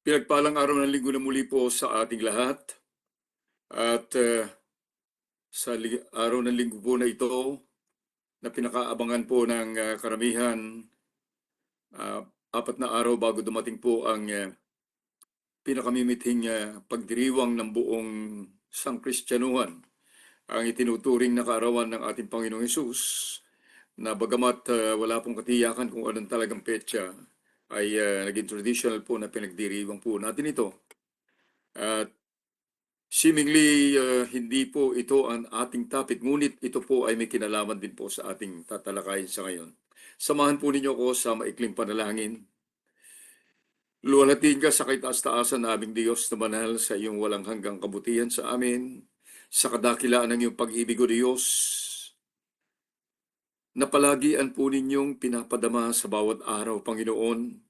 Pinagpalang araw ng linggo na muli po sa ating lahat at sa araw ng linggo po na ito na pinakaabangan po ng karamihan, ah, apat na araw bago dumating po ang pinakamimithing pagdiriwang ng buong sangkristyanuhan, ang itinuturing na kaarawan ng ating Panginoong Hesus na bagamat wala pong katiyakan kung anong talagang petsa ay naging traditional po na pinagdiriwang po natin ito. At seemingly, hindi po ito ang ating topic, ngunit ito po ay may kinalaman din po sa ating tatalakayin sa ngayon. Samahan po ninyo ako sa maikling panalangin. Luwalhatiin ka sa kaitaas-taasan na aming Diyos na banal sa iyong walang hanggang kabutihan sa amin, sa kadakilaan ng iyong pag-ibig o Diyos, na palagian po ninyong pinapadama sa bawat araw, Panginoon,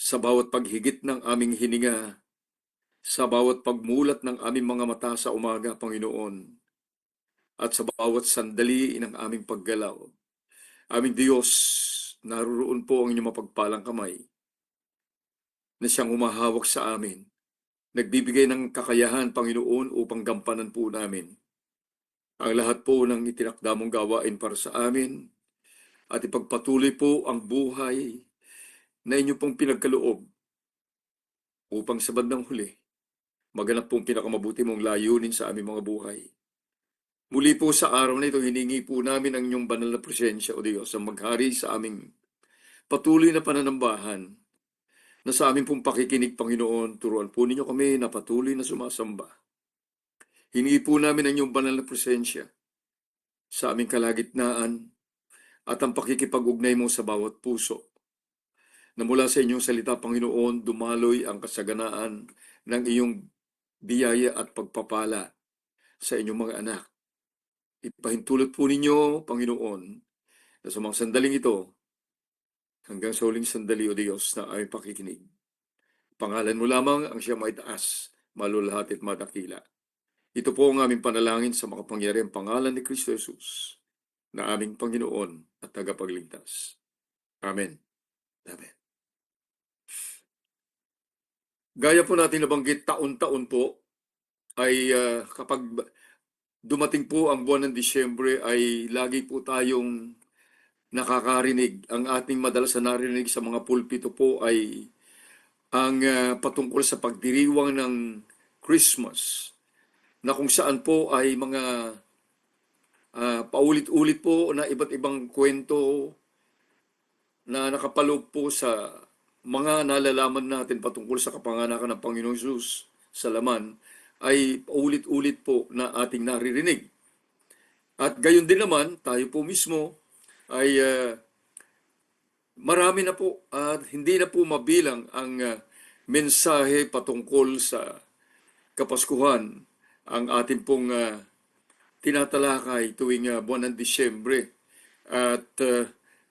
sa bawat paghigit ng aming hininga, sa bawat pagmulat ng aming mga mata sa umaga, Panginoon, at sa bawat sandali ng aming paggalaw. Aming Diyos, naroon po ang inyong mapagpalang kamay na siyang humahawak sa amin. Nagbibigay ng kakayahan, Panginoon, upang gampanan po namin ang lahat po ng itinakda mong gawain para sa amin at ipagpatuloy po ang buhay na inyo pong pinagkaloob upang sa bandang huli, maganap pong pinakamabuti mong layunin sa aming mga buhay. Muli po sa araw na ito, hiningi po namin ang inyong banal na presensya, O Diyos, ang maghari sa aming patuloy na pananambahan na sa aming pong pakikinig, Panginoon, turuan po ninyo kami na patuloy na sumasamba. Hiningi po namin ang inyong banal na presensya sa aming kalagitnaan at ang pakikipag-ugnay mo sa bawat puso. Na mula sa inyong salita, Panginoon, dumaloy ang kasaganaan ng iyong biyaya at pagpapala sa inyong mga anak. Ipahintulot po ninyo, Panginoon, na sa mga sandaling ito, hanggang sa huling sandali, O Diyos, na aming pakikinig. Pangalan mo lamang ang siya maitaas, malulahati at madakila. Ito po ang aming panalangin sa makapangyarihang pangalan ni Kristo Jesus, na aming Panginoon at tagapagligtas. Amen. Amen. Gaya po natin nabanggit, taon-taon po ay kapag dumating po ang buwan ng Disyembre ay lagi po tayong nakakarinig. Ang ating madalas na narinig sa mga pulpito po ay ang patungkol sa pagdiriwang ng Christmas, na kung saan po ay mga paulit-ulit po na iba't ibang kwento na nakapaloob po sa mga nalalaman natin patungkol sa kapanganakan ng Panginoong Jesus sa laman, ay paulit-ulit po na ating naririnig. At gayon din naman, tayo po mismo ay marami na po at hindi na po mabilang ang mensahe patungkol sa Kapaskuhan, ang ating pong tinatalakay tuwing buwan ng Disyembre. At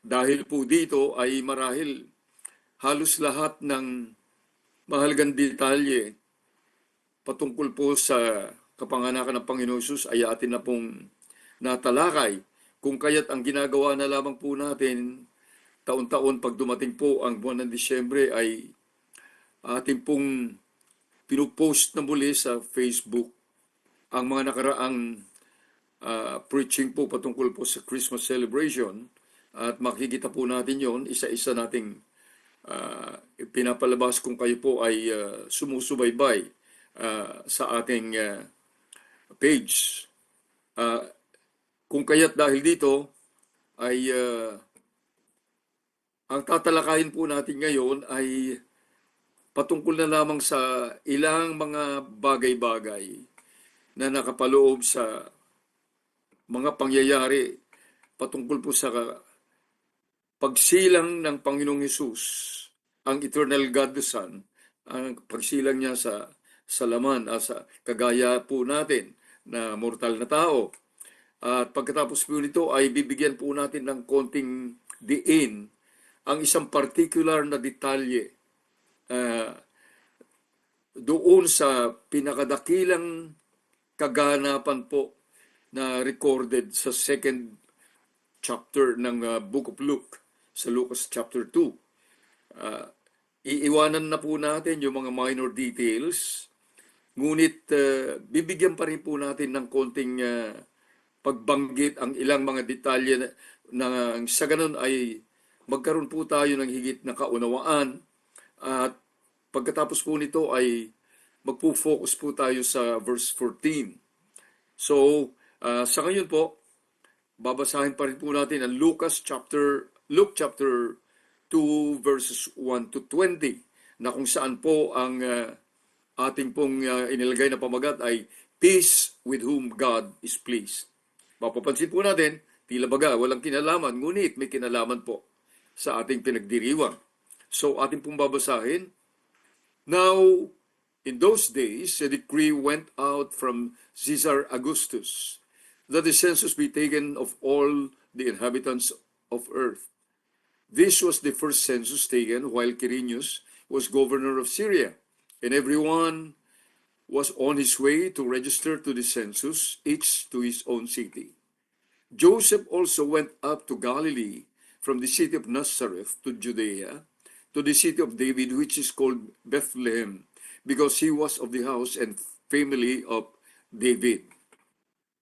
dahil po dito ay marahil halos lahat ng mahalagang detalye patungkol po sa kapanganakan ng Panginoon Jesus ay atin na pong natalakay. Kung kaya't ang ginagawa na lamang po natin taon-taon pag dumating po ang buwan ng Disyembre ay ating pong pinupost na muli sa Facebook ang mga nakaraang preaching po patungkol po sa Christmas celebration, at makikita po natin yon isa-isa nating pinapalabas kung kayo po ay sumusubaybay sa ating page. Kung kaya't dahil dito ay ang tatalakayin po natin ngayon ay patungkol na lamang sa ilang mga bagay-bagay na nakapaloob sa mga pangyayari patungkol po sa pagsilang ng Panginoong Hesus, ang eternal God the Son, ang pagsilang niya sa laman, sa kagaya po natin na mortal na tao. At pagkatapos po nito ay bibigyan po natin ng konting diin ang isang particular na detalye doon sa pinakadakilang kaganapan po na recorded sa second chapter ng Book of Luke, sa Lucas chapter 2. Iiwanan na po natin yung mga minor details, ngunit bibigyan pa rin po natin ng konting pagbanggit ang ilang mga detalye na sa ganun ay magkaroon po tayo ng higit na kaunawaan at pagkatapos po nito ay magpo-focus po tayo sa verse 14. So, sa ngayon po, babasahin pa rin po natin ang Luke chapter 2 verses 1 to 20 na kung saan po ang ating pong inilagay na pamagat ay peace with whom God is pleased. Mapapansin po natin, tila baga walang kinalaman, ngunit may kinalaman po sa ating pinagdiriwang. So ating pong babasahin, now in those days a decree went out from Caesar Augustus that the census be taken of all the inhabitants of earth. This was the first census taken while Quirinius was governor of Syria, and everyone was on his way to register to the census, each to his own city. Joseph also went up to Galilee from the city of Nazareth to Judea, to the city of David, which is called Bethlehem, because he was of the house and family of David,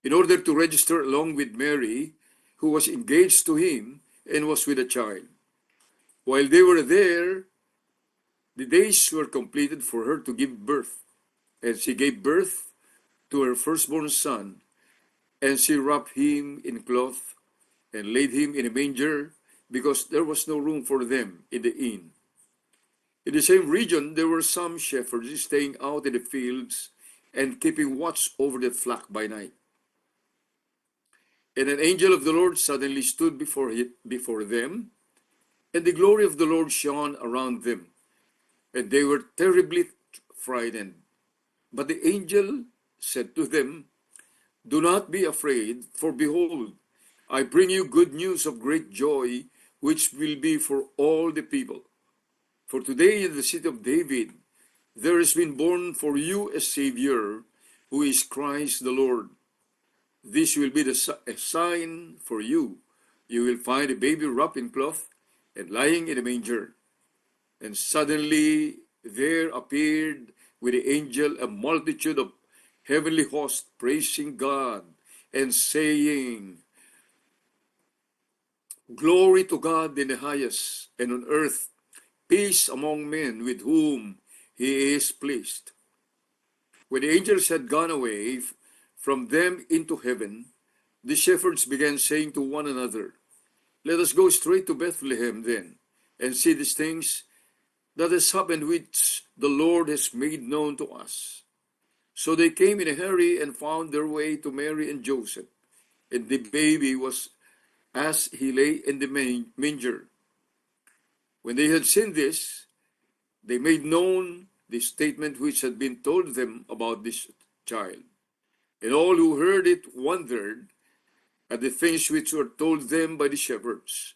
in order to register along with Mary, who was engaged to him and was with a child. While they were there, the days were completed for her to give birth, and she gave birth to her firstborn son, and she wrapped him in cloth and laid him in a manger, because there was no room for them in the inn. In the same region, there were some shepherds staying out in the fields and keeping watch over the flock by night. And an angel of the Lord suddenly stood before them, and the glory of the Lord shone around them, and they were terribly frightened. But the angel said to them, "Do not be afraid, for behold, I bring you good news of great joy, which will be for all the people. For today in the city of David, there has been born for you a Savior, who is Christ the Lord. This will be a sign for you. You will find a baby wrapped in cloth and lying in a manger." And suddenly there appeared with the angel a multitude of heavenly hosts praising God and saying, "Glory to God in the highest, and on earth peace among men with whom he is pleased." When the angels had gone away from them into heaven, the shepherds began saying to one another, "Let us go straight to Bethlehem then, and see these things that has happened, which the Lord has made known to us." So they came in a hurry and found their way to Mary and Joseph, and the baby was as he lay in the manger. When they had seen this, they made known the statement which had been told them about this child. And all who heard it wondered at the things which were told them by the shepherds.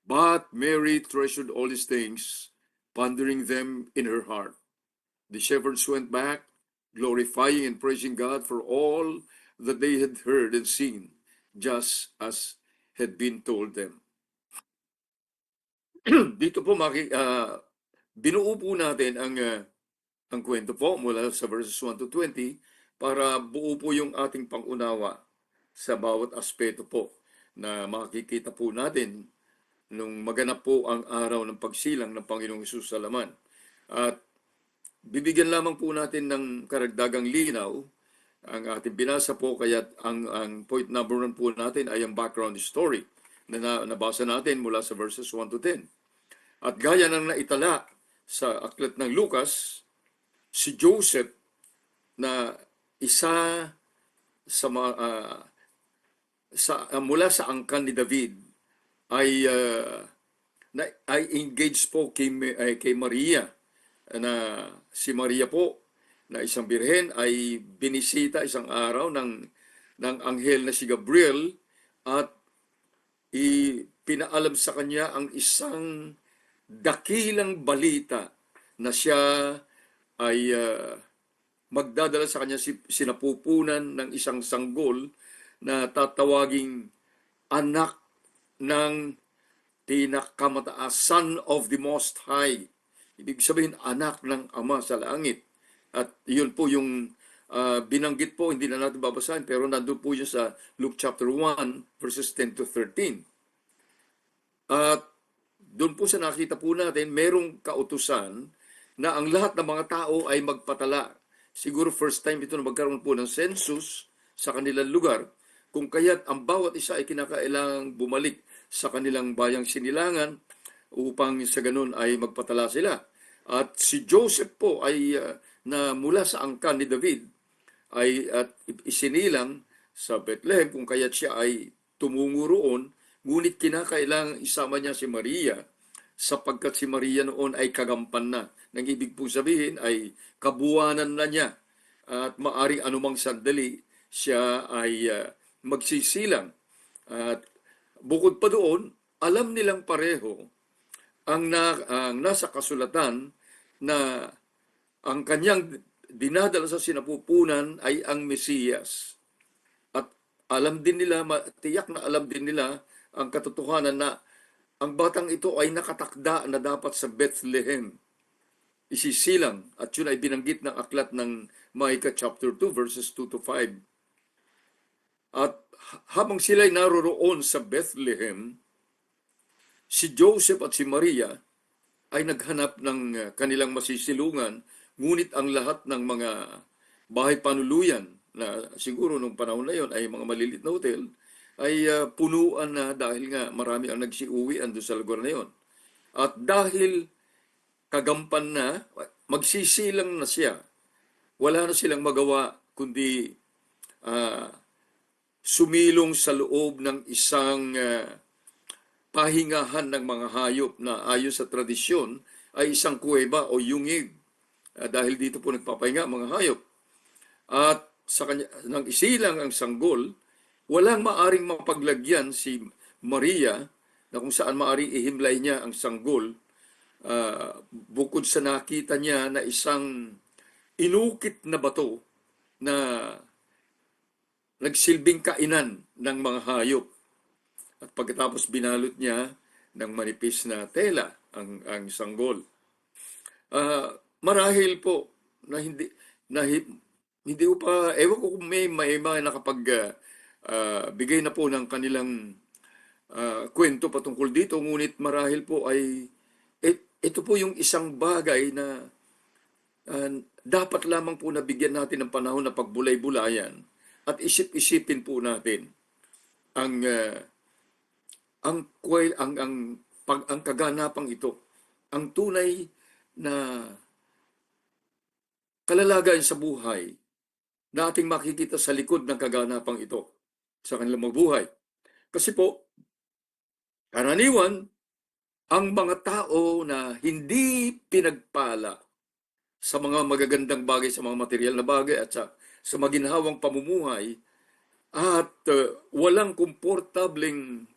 But Mary treasured all these things, pondering them in her heart. The shepherds went back, glorifying and praising God for all that they had heard and seen, just as had been told them. Dito po binuo po natin ang kwento po mula sa verses 1 to 20 para buo po yung ating pangunawa sa bawat aspeto po na makikita po natin nung maganap po ang araw ng pagsilang ng Panginoong Hesus sa laman. At bibigyan lamang po natin ng karagdagang linaw ang ating binasa po, kaya ang point number 1 po natin ay ang background story na nabasa natin mula sa verses 1 to 10. At gaya ng naitala sa aklat ng Lucas, si Joseph na isa sa mula sa angkan ni David ay engaged po kay Maria, na si Maria po na isang birhen ay binisita isang araw ng anghel na si Gabriel at pinaalam sa kanya ang isang dakilang balita na siya ay magdadala sa kanya sinapupunan ng isang sanggol na tatawaging anak ng pinakamataas, Son of the Most High. ibig sabihin anak ng Ama sa langit. At yun po yung binanggit po, hindi na natin babasahin, pero nandun po yun sa Luke chapter 1, verses 10 to 13. At doon po sa nakita po natin, merong kautusan na ang lahat ng mga tao ay magpatala. Siguro first time ito na magkaroon po ng census sa kanilang lugar, kung kaya't ang bawat isa ay kinakailangang bumalik sa kanilang bayang sinilangan upang sa ganun ay magpatala sila. At si Joseph po ay na mula sa angkan ni David ay at isinilang sa Bethlehem, kung kaya't siya ay tumungo roon, ngunit kinakailangang isama niya si Maria sapagkat si Maria noon ay kagampan na. Nang ibig po sabihin ay kabuwanan na niya at maaring anumang sandali siya ay magsisilang. At bukod pa doon, alam nilang pareho ang nasa kasulatan na ang kanyang dinadala sa sinapupunan ay ang Mesiyas. At alam din nila, tiyak na alam din nila ang katotohanan na ang batang ito ay nakatakda na dapat sa Bethlehem isisilang, at yun ay binanggit ng aklat ng Micah chapter 2 verses 2 to 5. At habang sila'y naroroon sa Bethlehem, si Joseph at si Maria ay naghanap ng kanilang masisilungan, ngunit ang lahat ng mga bahay panuluyan na siguro nung panahon na yon ay mga malilit na hotel ay punuan na dahil nga marami ang nagsiuwian doon sa lugar na yon. At dahil kagampan na, magsisilang na siya, wala na silang magawa kundi sumilong sa loob ng isang pahingahan ng mga hayop na ayon sa tradisyon ay isang kuweba o yungig. Dahil dito po nagpapahinga mga hayop. At sa kanya, nang isilang ang sanggol, walang maaring mapaglagyan si Maria na kung saan maaring ihimlay niya ang sanggol, bukod sa nakita niya na isang inukit na bato na nagsilbing kainan ng mga hayop. At pagkatapos binalot niya ng manipis na tela ang sanggol. Marahil po na hindi ko pa, ewan ko kung may mga nakapag bigay na po ng kanilang kwento patungkol dito, ngunit marahil po ay ito po yung isang bagay na dapat lamang po nabigyan natin ng panahon na pagbulay-bulayan at isip-isipin po natin ang kaganapang ito, ang tunay na kalalagayan sa buhay na ating makikita sa likod ng kaganapang ito sa kanilang mabuhay. Kasi po, karaniwan, ang mga tao na hindi pinagpala sa mga magagandang bagay, sa mga material na bagay at sa maginhawang pamumuhay at walang komportableng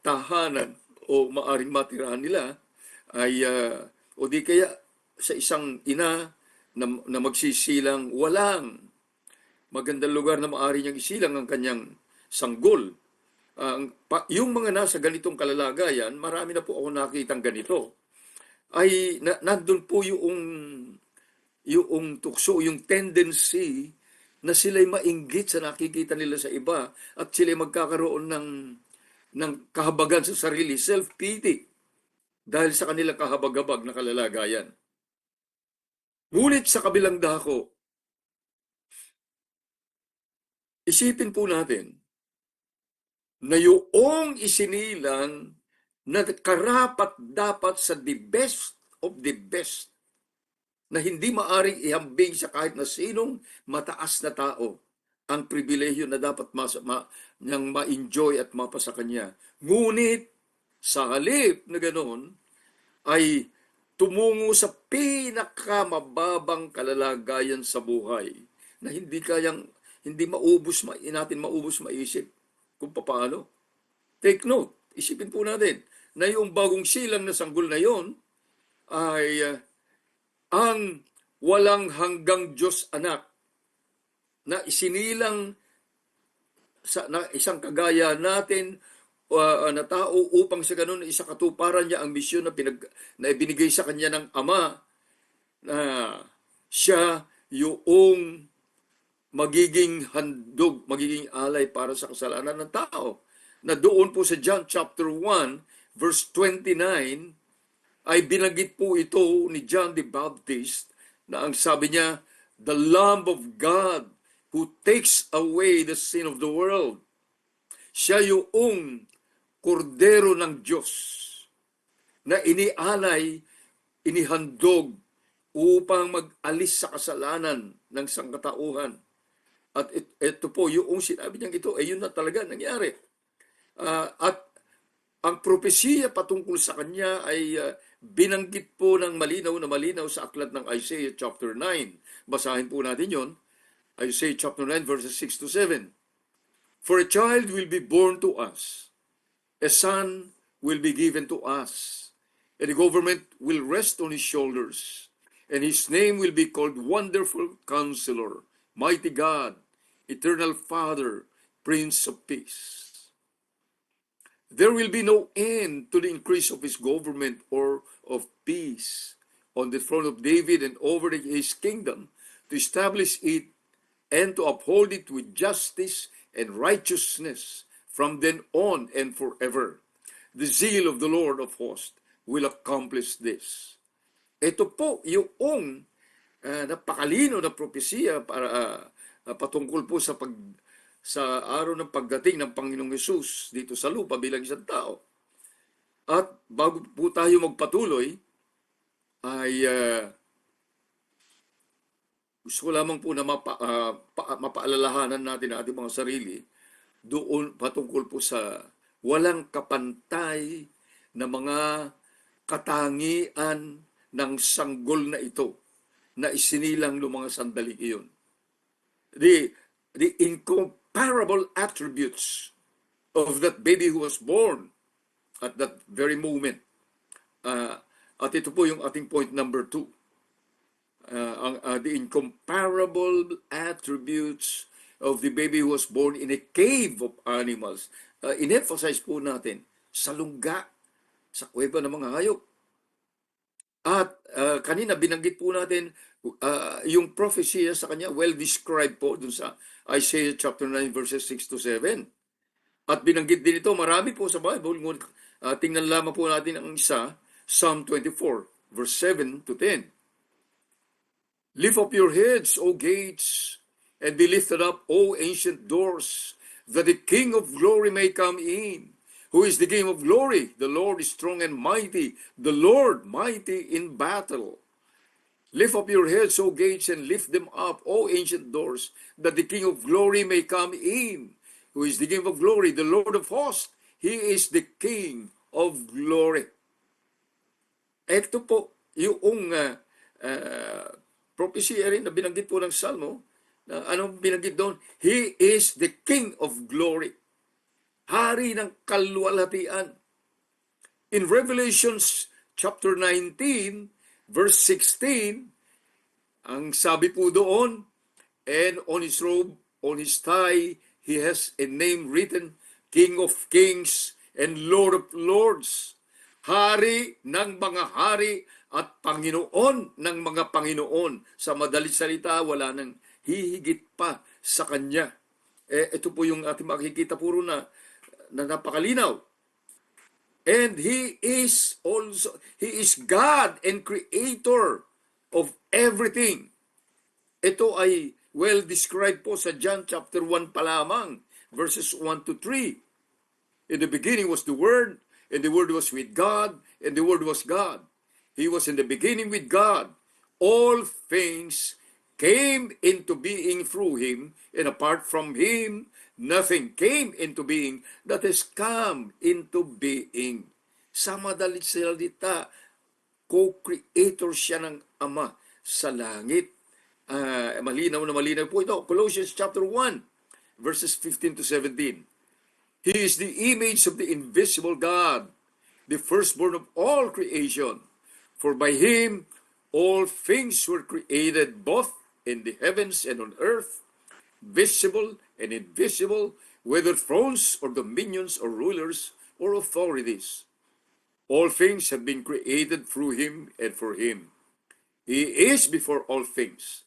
tahanan o maaring matirahan nila ay o di kaya sa isang ina na magsisilang walang magandang lugar na maaari niyang isilang ang kanyang sanggol. Yung mga nasa ganitong kalalagayan, marami na po ako nakitang ganito, ay nandun po yung tukso, yung tendency na sila'y mainggit sa nakikita nila sa iba at sila'y magkakaroon ng kahabagan sa sarili, self-pity, dahil sa kanilang kahabag-habag na kalalagayan. Ngunit sa kabilang dako, isipin po natin na yung isinilang na karapat dapat sa the best of the best, na hindi maaring ihambing sa kahit na sinong mataas na tao ang pribilehyo na dapat niyang ma-enjoy at mapasa kanya. Ngunit sa halip na ganoon ay tumungo sa pinakamababang kalalagayan sa buhay na hindi natin maubos maisip kung paano. Take note, isipin po natin na yung bagong silang na sanggol na yon ay ang walang hanggang Diyos anak na isinilang na isang kagaya natin na tao upang sa ganun isakatuparan niya ang misyon na ibinigay sa kanya ng Ama, na siya yung magiging handog, magiging alay para sa kasalanan ng tao. Na doon po sa John chapter 1, verse 29, ay binanggit po ito ni John the Baptist na ang sabi niya, the Lamb of God who takes away the sin of the world. Siya yung kordero ng Diyos na inialay, inihandog upang mag-alis sa kasalanan ng sangkatauhan. At ito po, yung sinabi niyang ito, ay yun na talaga nangyari. At ang propesiya patungkol sa kanya ay binanggit po ng malinaw na malinaw sa aklat ng Isaiah chapter 9. Basahin po natin yon. Isaiah chapter 9 verses 6 to 7. For a child will be born to us, a son will be given to us, and the government will rest on his shoulders, and his name will be called Wonderful Counselor, Mighty God, Eternal Father, Prince of Peace. There will be no end to the increase of his government or of peace on the throne of David and over his kingdom, to establish it and to uphold it with justice and righteousness from then on and forever. The zeal of the Lord of hosts will accomplish this. Ito po yung napakalino na propesiya para patungkol po sa araw ng pagdating ng Panginoong Hesus dito sa lupa bilang isang tao. At bago po tayo magpatuloy, ay gusto ko lamang po na mapaalalahanan natin ang ating mga sarili doon patungkol po sa walang kapantay na mga katangian ng sanggol na ito na isinilang ng mga sandaling iyon. The incomparable attributes of that baby who was born at that very moment. At ito po yung ating point number 2. The incomparable attributes of the baby who was born in a cave of animals. In-emphasize po natin, sa lungga, sa kuweba ng mga hayop. At kanina binanggit po natin yung prophecy sa kanya, well described po dun sa Isaiah chapter 9 verses 6 to 7. At binanggit din ito, marami po sa Bible. Tingnan lamang po natin ang isa, Psalm 24 verse 7 to 10. Lift up your heads, O gates, and be lifted up, O ancient doors, that the King of glory may come in. Who is the King of glory? The Lord is strong and mighty, the Lord mighty in battle. Lift up your heads, O gates, and lift them up, O ancient doors, that the King of glory may come in. Who is the King of glory? The Lord of hosts. He is the King of glory. Ito po yung prophecy rin na binanggit po ng Salmo. Na anong binanggit doon? He is the King of glory. Hari ng kalwalhatian. In Revelations chapter 19, verse 16, ang sabi po doon, and on his robe, on his thigh, he has a name written, King of Kings and Lord of Lords. Hari ng mga hari at Panginoon ng mga Panginoon. Sa madalit salita, wala nang hihigit pa sa kanya. Ito po yung ating makikita puro na napakalinaw. And He is God and Creator of everything. Ito ay well described po sa John chapter 1 pa lamang, verses 1 to 3. In the beginning was the Word, and the Word was with God, and the Word was God. He was in the beginning with God. All things came into being through Him, and apart from Him, nothing came into being that has come into being. Sa madalit salita, co-creator siya ng Ama sa langit. Malinaw na malinaw po ito. Colossians chapter 1, verses 15 to 17. He is the image of the invisible God, the firstborn of all creation. For by Him all things were created, both in the heavens and on earth, visible and invisible, whether thrones or dominions or rulers or authorities. All things have been created through him and for him. He is before all things,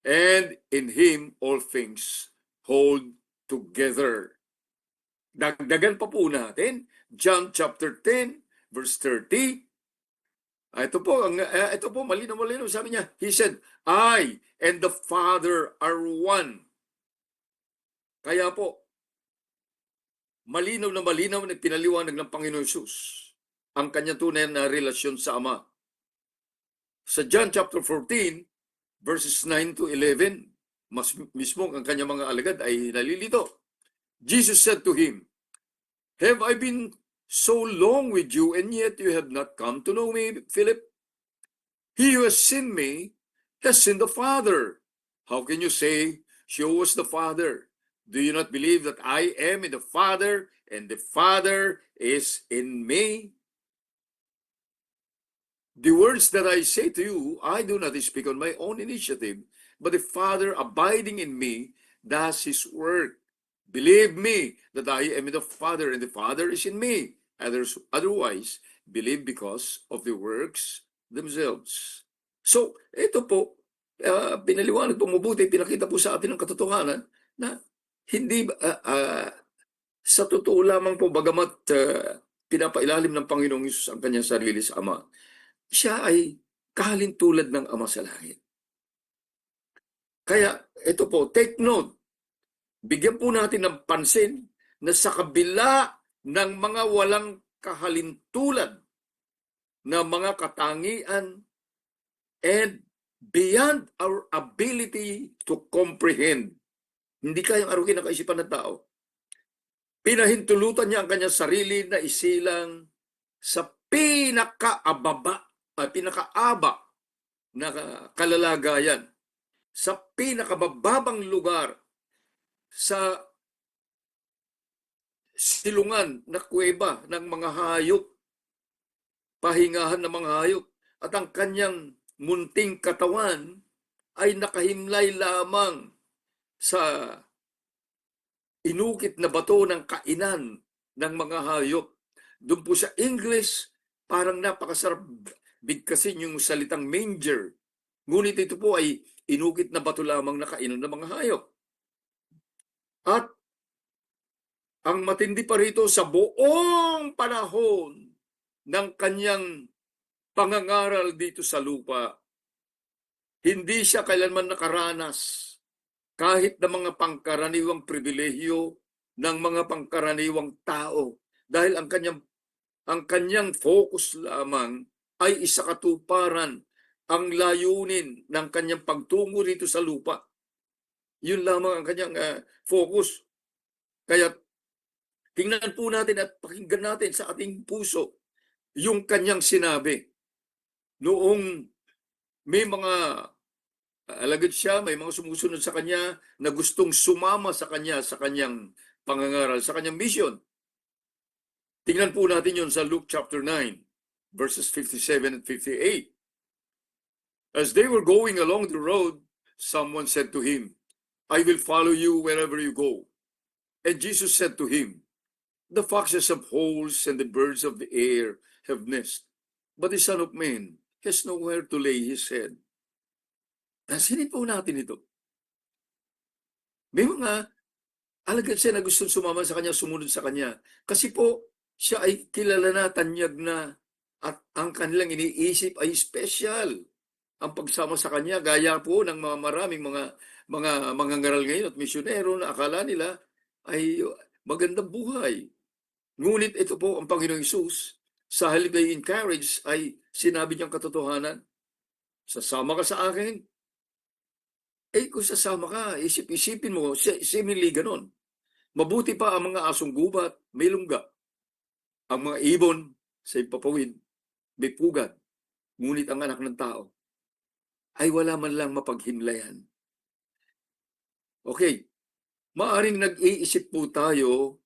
and in him all things hold together. Dagdagan pa po natin, John chapter 10, verse 30. Ito po, malinaw, sabi niya, he said, I and the Father are one. Kaya po, malinaw na pinaliwanag ng Panginoon Hesus ang kanya tunay na relasyon sa Ama. Sa John chapter 14, verses 9 to 11, mas mismo ang kanyang mga alagad ay nalilito. Jesus said to him, have I been so long with you, and yet you have not come to know me, Philip? He who has seen me has seen the Father. How can you say, show us the Father? Do you not believe that I am in the Father, and the Father is in me? The words that I say to you, I do not speak on my own initiative, but the Father abiding in me does his work. Believe me that I am in the Father, and the Father is in me. Otherwise, believe because of the works themselves. So, ito po, pinaliwanag po mabuti, pinakita po sa atin ang katotohanan na hindi, sa totoo lamang po, bagamat pinapailalim ng Panginoong Hesus ang kanyang sarili sa Ama, siya ay kahalintulad ng Ama sa langit. Kaya, ito po, take note, bigyan po natin ng pansin na sa kabila ng mga walang kahalintulad na mga katangian and beyond our ability to comprehend, hindi kayang arugin ang kaisipan ng tao, pinahintulutan niya ang kanyang sarili na isilang sa pinakaababa, pinakaaba na kalalagayan, sa pinakabababang lugar, sa silungan na kuweba ng mga hayop, pahingahan ng mga hayop, at ang kanyang munting katawan ay nakahimlay lamang sa inukit na bato ng kainan ng mga hayop. Doon po sa English, parang napakasarap bigkasin yung salitang manger. Ngunit ito po ay inukit na bato lamang na kainan ng mga hayop. At ang matindi pa rito, sa buong panahon ng kanyang pangangaral dito sa lupa, hindi siya kailanman nakaranas kahit na mga pangkaraniwang pribilehyo ng mga pangkaraniwang tao, dahil ang kanyang focus lamang ay isakatuparan ang layunin ng kanyang pagtungo rito sa lupa. Yun lamang ang kanyang focus. Kaya tingnan po natin at pakinggan natin sa ating puso yung kanyang sinabi. Noong may mga alagad siya, may mga sumusunod sa kanya na gustong sumama sa kanya sa kanyang pangangaral, sa kanyang mission. Tingnan po natin yun sa Luke chapter 9, verses 57 and 58. As they were going along the road, someone said to him, I will follow you wherever you go. And Jesus said to him, the foxes have holes and the birds of the air have nests, but the Son of Man has nowhere to lay his head. Pansinin po natin ito. May mga alagad siya na gustong sumama sa kanya, sumunod sa kanya. Kasi po, siya ay kilala na, tanyag na, at ang kanilang iniisip ay special. Ang pagsama sa kanya, gaya po ng mga maraming mga ngaral ngayon at misyonero na akala nila ay magandang buhay. Ngunit ito po ang Panginoong Hesus, sa halip ay encourage, ay sinabi niyang katotohanan, sasama ka sa akin. Kung sasama ka, isipin mo, seemingly ganon. Mabuti pa ang mga asong gubat, may lungga. Ang mga ibon sa ipapawid, may pugad. Ngunit ang anak ng tao ay wala man lang mapaghimlayan. Okay, maaring nag-iisip po tayo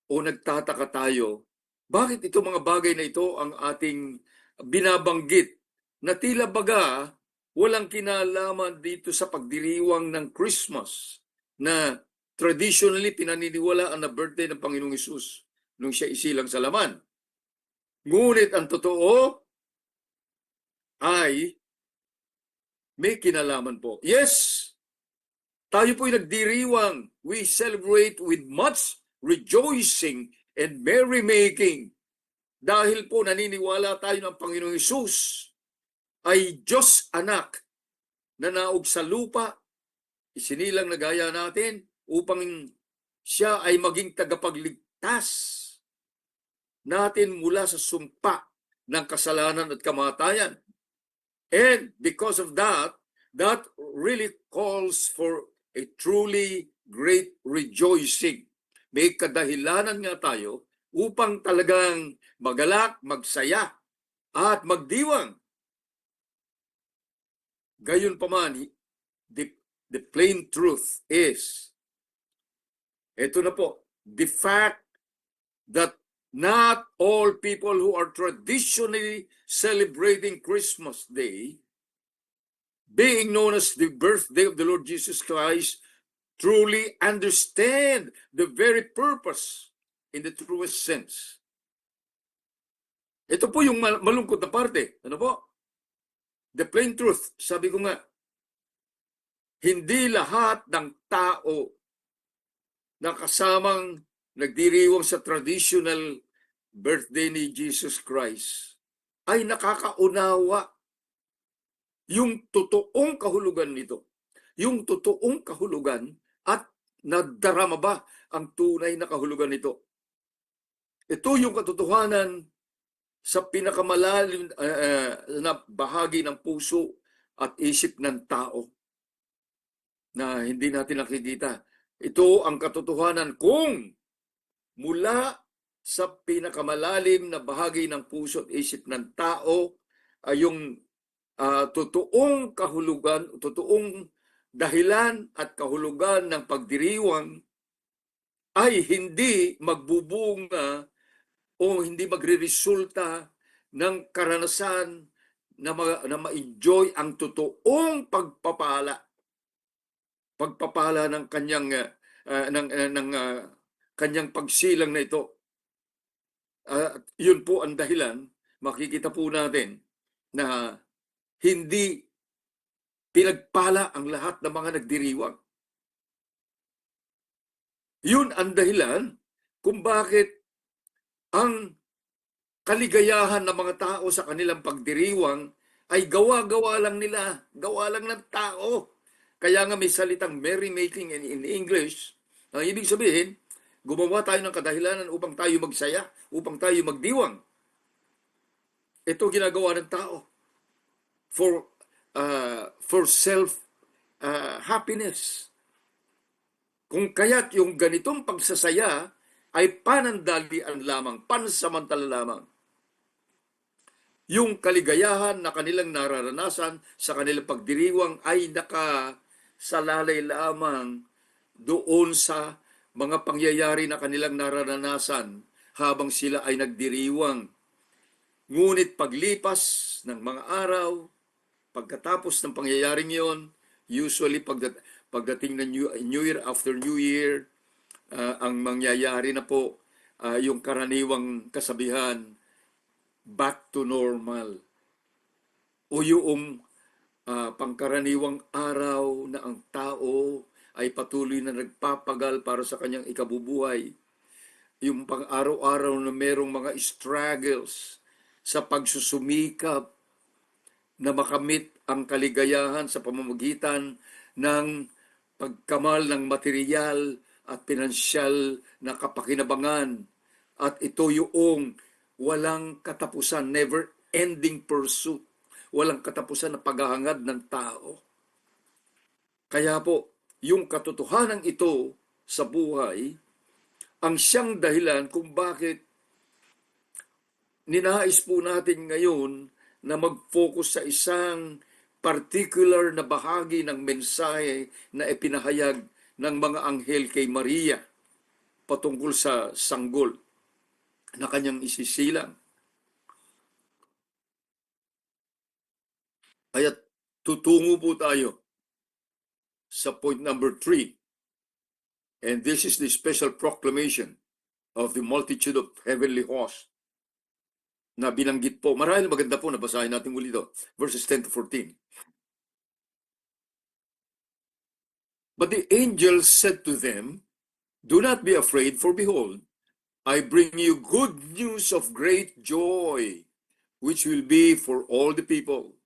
o nagtataka tayo, bakit ito mga bagay na ito ang ating binabanggit na tila baga walang kinalaman dito sa pagdiriwang ng Christmas na traditionally pinaniniwalaan na birthday ng Panginoong Hesus. nung siya isilang sa laman. Ngunit ang totoo ay may kinalaman po. Yes, tayo po'y nagdiriwang. We celebrate with much rejoicing and merrymaking. Dahil po naniniwala tayo ng Panginoong Hesus ay Diyos anak na naog sa lupa, isinilang na gaya natin upang siya ay maging tagapagligtas natin mula sa sumpa ng kasalanan at kamatayan. And because of that, that really calls for a truly great rejoicing. May kadahilanan nga tayo upang talagang magalak, magsaya, at magdiwang. Gayunpaman, the plain truth is, ito na po, the fact that not all people who are traditionally celebrating Christmas Day, being known as the birthday of the Lord Jesus Christ, truly understand the very purpose in the truest sense. Ito po yung malungkot na parte. Ano po? The plain truth, sabi ko nga, hindi lahat ng tao na kasamang nagdiriwang sa traditional birthday ni Jesus Christ ay nakakaunawa yung totoong kahulugan nito. Yung totoong kahulugan at nadarama ba ang tunay na kahulugan nito. Ito yung katotohanan sa pinakamalalim na bahagi ng puso at isip ng tao na hindi natin nakikita. Ito ang katotohanan kung mula sa pinakamalalim na bahagi ng puso at isip ng tao ay yung totoong kahulugan, totoong dahilan at kahulugan ng pagdiriwang ay hindi magbubunga o hindi magre-resulta ng karanasan na ma-enjoy ang totoong pagpapala ng kanyang kanyang pagsilang na ito. Yun po ang dahilan, makikita po natin na hindi pinagpala ang lahat ng mga nagdiriwang. Yun ang dahilan kung bakit ang kaligayahan ng mga tao sa kanilang pagdiriwang ay gawa-gawa lang nila, gawa lang ng tao. Kaya nga may salitang merrymaking in English. Ang ibig sabihin, gumawa tayo ng kadahilanan upang tayo magsaya, upang tayo magdiwang. Ito ginagawa ng tao for self happiness. Kung kaya't yung ganitong pagsasaya ay panandalian lamang, pansamantala lamang. Yung kaligayahan na kanilang nararanasan sa kanilang pagdiriwang ay nakasalalay lamang doon sa mga pangyayari na kanilang nararanasan habang sila ay nagdiriwang. Ngunit paglipas ng mga araw, pagkatapos ng pangyayaring yon, usually pagdating ng New Year, after New Year, ang mangyayari na po yung karaniwang kasabihan, back to normal. O yung pangkaraniwang araw na ang tao ay patuloy na nagpapagal para sa kanyang ikabubuhay. Yung pang-araw-araw na merong mga struggles sa pagsusumikap na makamit ang kaligayahan sa pamamagitan ng pagkamal ng material at pinansyal na kapakinabangan. At ito yung walang katapusan, never-ending pursuit, walang katapusan na paghahangad ng tao. Kaya po, yung katotohanan ito sa buhay, ang siyang dahilan kung bakit ninais po natin ngayon na mag-focus sa isang particular na bahagi ng mensahe na ipinahayag ng mga anghel kay Maria patungkol sa sanggol na kanyang isisilang. Kaya tutungo po tayo sa point number 3. And this is the special proclamation of the multitude of heavenly hosts na binanggit po. Marahil maganda po, nabasahin natin muli ito. Verses 10 to 14. But the angel said to them, "Do not be afraid, for behold, I bring you good news of great joy, which will be for all the people.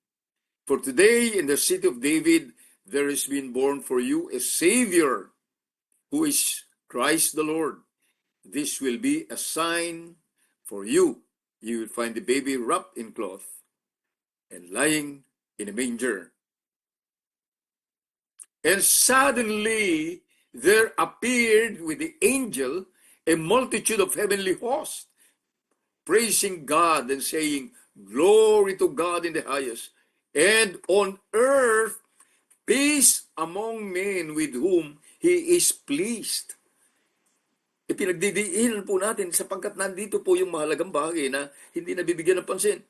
For today in the city of David there has been born for you a Savior, who is Christ the Lord. This will be a sign for you. You will find the baby wrapped in cloth and lying in a manger." And suddenly there appeared with the angel a multitude of heavenly hosts, praising God and saying, "Glory to God in the highest, and on earth peace among men with whom He is pleased." Ipinagdidiinan po natin sapagkat nandito po yung mahalagang bagay na hindi nabibigyan ng pansin.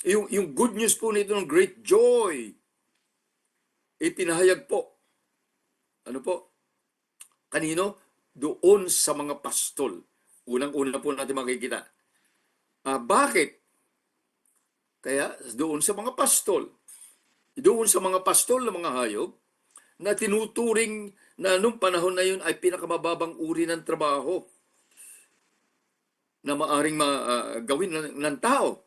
Yung good news po nito ng great joy, ipinahayag po. Ano po? Kanino? Doon sa mga pastol. Unang-una po natin makikita. Bakit? Kaya doon sa mga pastol. Doon sa mga pastol ng mga hayop na tinuturing na nung panahon na yun ay pinakamababang uri ng trabaho na maaring gawin ng tao.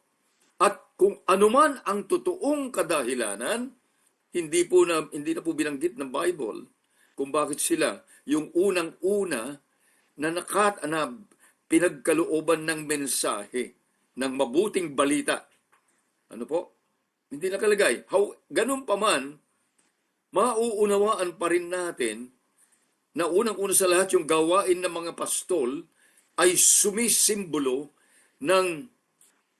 At kung anuman ang totoong kadahilanan, hindi na po binanggit ng Bible kung bakit sila yung unang-una na pinagkalooban ng mensahe ng mabuting balita. Ano po? Hindi nakalagay. Ganun pa man, mauunawaan pa rin natin na unang-una sa lahat yung gawain ng mga pastol ay sumisimbolo ng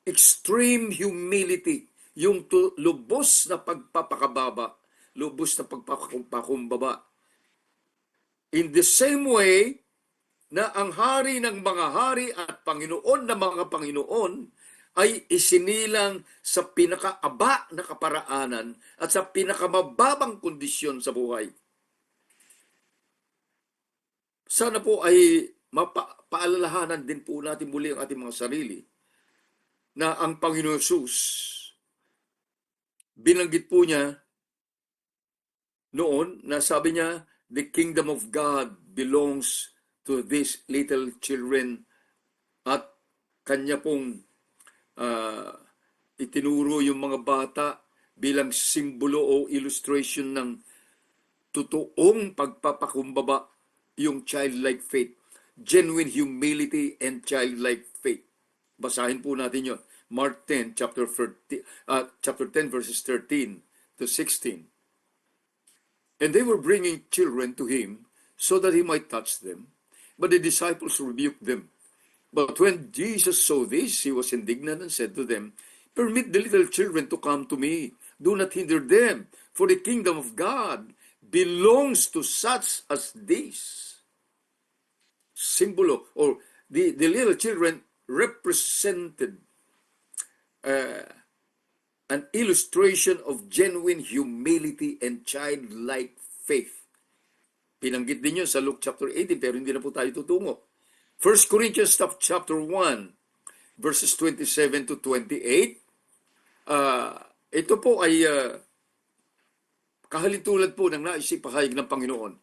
extreme humility, yung lubos na pagpapakababa, lubos na pagpapakumbaba. In the same way na ang hari ng mga hari at Panginoon ng mga Panginoon ay isinilang sa pinakaaba na kaparaanan at sa pinakamababang kondisyon sa buhay. Sana po ay paalalahanan din po natin muli ang ating mga sarili na ang Panginoon Jesus, binanggit po niya noon na sabi niya, the kingdom of God belongs to these little children, at kanya pong itinuro yung mga bata bilang simbolo o illustration ng totoong pagpapakumbaba, yung childlike faith, genuine humility and childlike faith. Basahin po natin yon. Mark 10, chapter 10, verses 13 to 16. And they were bringing children to him so that he might touch them. But the disciples rebuked them. But when Jesus saw this, he was indignant and said to them, "Permit the little children to come to me. Do not hinder them, for the kingdom of God belongs to such as these." Symbolo, or the little children represented an illustration of genuine humility and childlike faith. Pinanggit din yun sa Luke chapter 18, pero hindi na po tayo tutungo. 1 Corinthians chapter 1, verses 27 to 28. Ito po ay kahalintulad po ng naisipahayag ng Panginoon.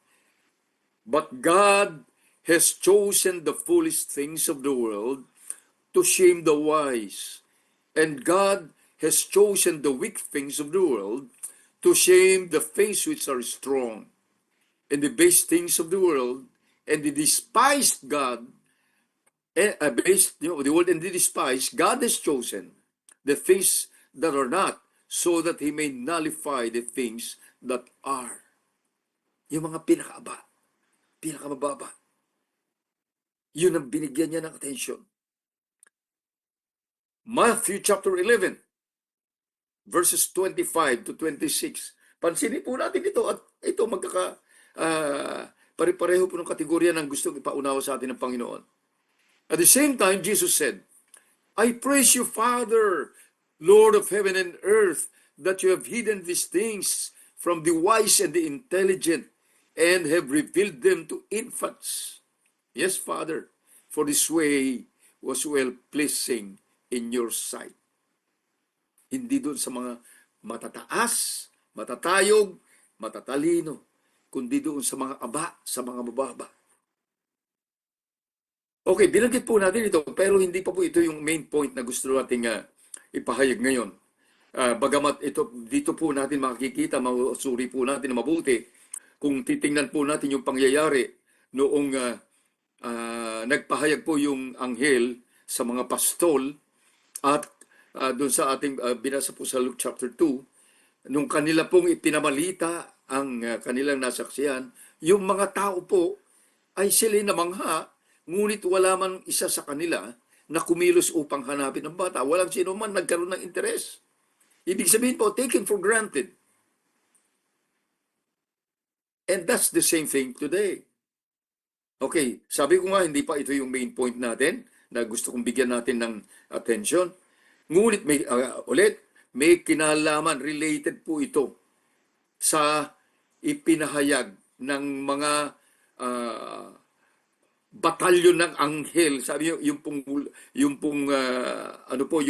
But God has chosen the foolish things of the world to shame the wise. And God has chosen the weak things of the world to shame the things which are strong. And the base things of the world and the despised God, the world and the despised, God has chosen the things that are not, so that He may nullify the things that are. Yung mga pinakamababa. Yun ang binigyan niya ng atensyon. Matthew chapter 11, verses 25 to 26. Pansinin po natin ito at ito pare-pareho po ng kategorya ng gustong ipaunawa sa atin ng Panginoon. At the same time, Jesus said, "I praise you, Father, Lord of heaven and earth, that you have hidden these things from the wise and the intelligent and have revealed them to infants." Yes, Father, for this way was well-pleasing in your sight. Hindi doon sa mga matataas, matatayog, matatalino, kundi doon sa mga aba, sa mga mababa. Okay, binanggit po natin ito, pero hindi pa po ito yung main point na gusto nating ipahayag ngayon. Bagamat ito, dito po natin makikita, mausuri po natin na mabuti, kung titingnan po natin yung pangyayari noong nagpahayag po yung anghel sa mga pastol at doon sa ating binasa po sa Luke chapter 2, nung kanila pong ipinamalita ang kanilang nasaksihan, yung mga tao po ay sila namangha, ngunit wala man isa sa kanila na kumilos upang hanapin ang bata. Walang sino man nagkaroon ng interes. Ibig sabihin po, taken for granted. And that's the same thing today. Okay, sabi ko nga, hindi pa ito yung main point natin na gusto kong bigyan natin ng attention. Ngunit may kinalaman, related po ito sa ipinahayag ng mga batalyon ng anghel. Sabi niyo, yung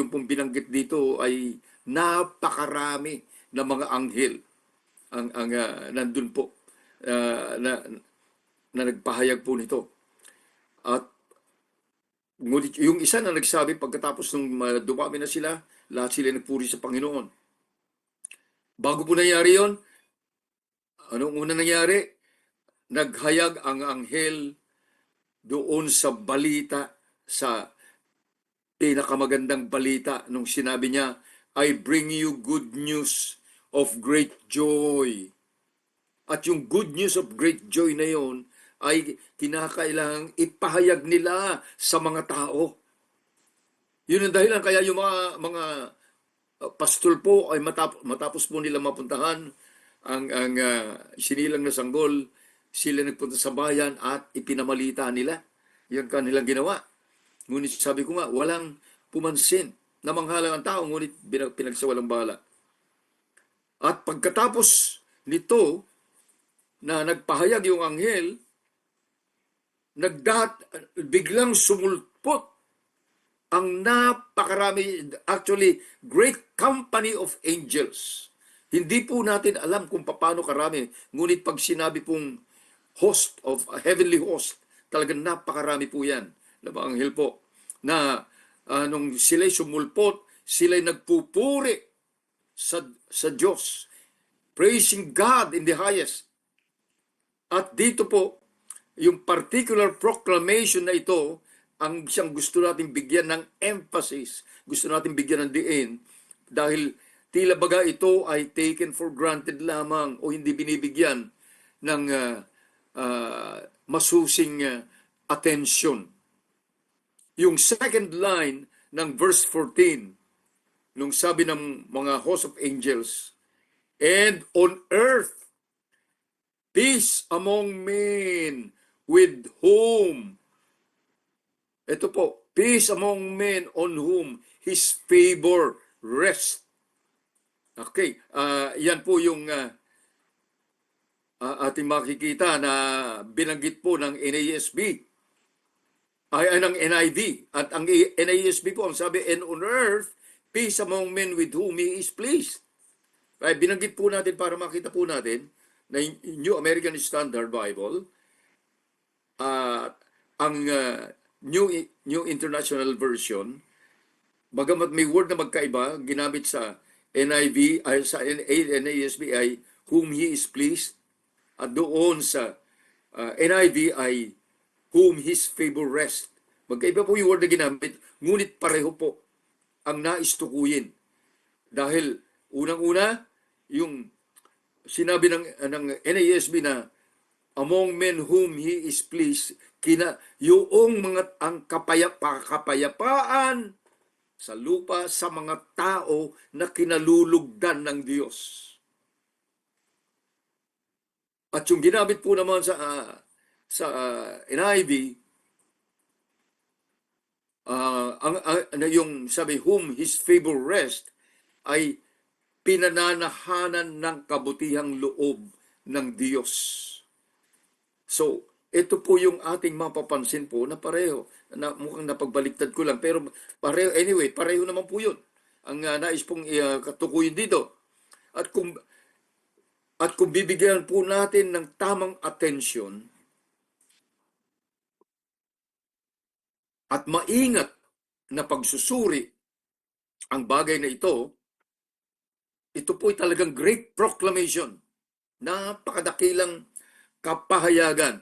pong binanggit dito ay napakarami na mga anghel ang nandun po na nagpahayag po nito. At ngunit yung isa na nagsabi pagkatapos nung dumami na sila, lahat sila nagpuri sa Panginoon. Bago po nangyari yon, anong una nangyari? Naghayag ang anghel doon sa balita, sa pinakamagandang balita nung sinabi niya, I bring you good news of great joy. At yung good news of great joy na yon ay kinakailangang ipahayag nila sa mga tao. Yun ang dahilan kaya yung mga pastol po ay matapos po nila mapuntahan ang sinilang na sanggol, sila nagpunta sa bayan at ipinamalita nila. Yan kanilang ginawa. Ngunit sabi ko nga, walang pumansin. Namanghalang ang tao, ngunit pinagsawalang bala. At pagkatapos nito, na nagpahayag yung anghel, biglang sumulpot ang napakarami, actually, great company of angels. Hindi po natin alam kung paano karami, ngunit pag sinabi pong host of a heavenly host, talagang napakarami po yan na mga anghel po, na nung sila'y sumulpot, sila'y nagpupuri sa Diyos, praising God in the highest. At dito po, yung particular proclamation na ito, ang siyang gusto natin bigyan ng emphasis, gusto natin bigyan ng diin, dahil tila baga ito ay taken for granted lamang o hindi binibigyan ng masusing attention. Yung second line ng verse 14, nung sabi ng mga host of angels, and on earth, peace among men with whom, ito po, peace among men on whom his favor rests. Okay, yan po yung ating makikita na binanggit po ng NASB, ay ng NIV. At ang NASB po, ang sabi, and on earth, peace among men with whom he is pleased. Ay, binanggit po natin para makita po natin na New American Standard Bible, ang New International Version, bagamat may word na magkaiba, ginamit sa NIV, ay sa NASB ay whom he is pleased, at doon sa NIV ay whom his favor rests. Magkaiba po yung word na ginamit, ngunit pareho po ang nais tukuyin. Dahil unang-una, yung sinabi ng NASB na among men whom he is pleased, yung ang kapayapaan sa lupa sa mga tao na kinalulugdan ng Diyos. At yung ginamit po naman sa NIV, yung sabi whom his favor rest ay pinananahanan ng kabutihang loob ng Diyos. So, ito po yung ating mapapansin po na pareho. Na, mukhang napagbaliktad ko lang, pero pareho, anyway, pareho naman po yun. Ang nais pong katukuyin dito. At kung, at kung bibigyan po natin ng tamang atensyon at maingat na pagsusuri ang bagay na ito po ay talagang great proclamation. Napakadakilang kapahayagan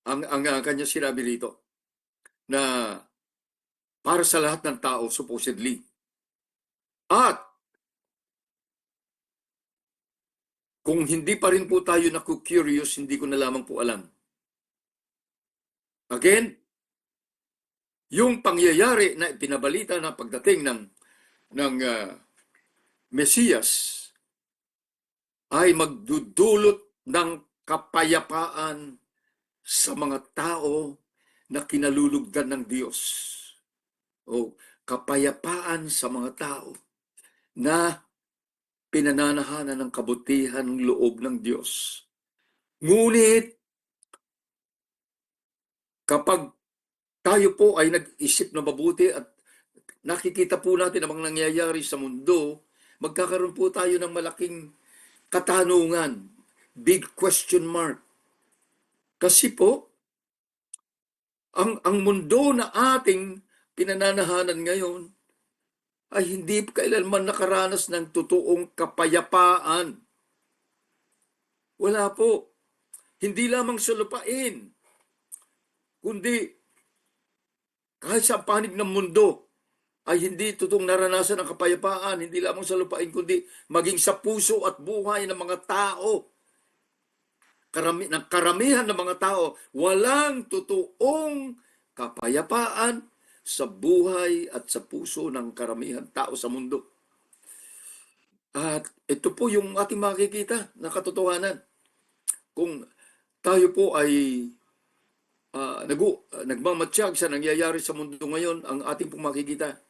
ang kanya sinabi rito na para sa lahat ng tao supposedly. At kung hindi pa rin po tayo naku-curious, hindi ko na lamang po alam. Again, yung pangyayari na ipinabalita na pagdating ng Mesiyas ay magdudulot ng kapayapaan sa mga tao na kinalulugdan ng Diyos. O kapayapaan sa mga tao na pinananahanan ng kabutihan ng loob ng Diyos. Ngunit kapag tayo po ay nag-isip na mabuti at nakikita po natin ang mga nangyayari sa mundo, magkakaroon po tayo ng malaking katanungan, big question mark. Kasi po, ang mundo na ating pinananahanan ngayon ay hindi kailanman nakaranas ng totoong kapayapaan. Wala po. Hindi lamang sa lupain, kundi kahit sa panig ng mundo ay hindi totoong naranasan ang kapayapaan, hindi lamang sa lupain, kundi maging sa puso at buhay ng mga tao. Karamihan ng mga tao, walang totoong kapayapaan sa buhay at sa puso ng karamihan tao sa mundo. At ito po yung ating makikita na katotohanan. Kung tayo po ay nagmamatsyag sa nangyayari sa mundo ngayon, ang ating pong makikita,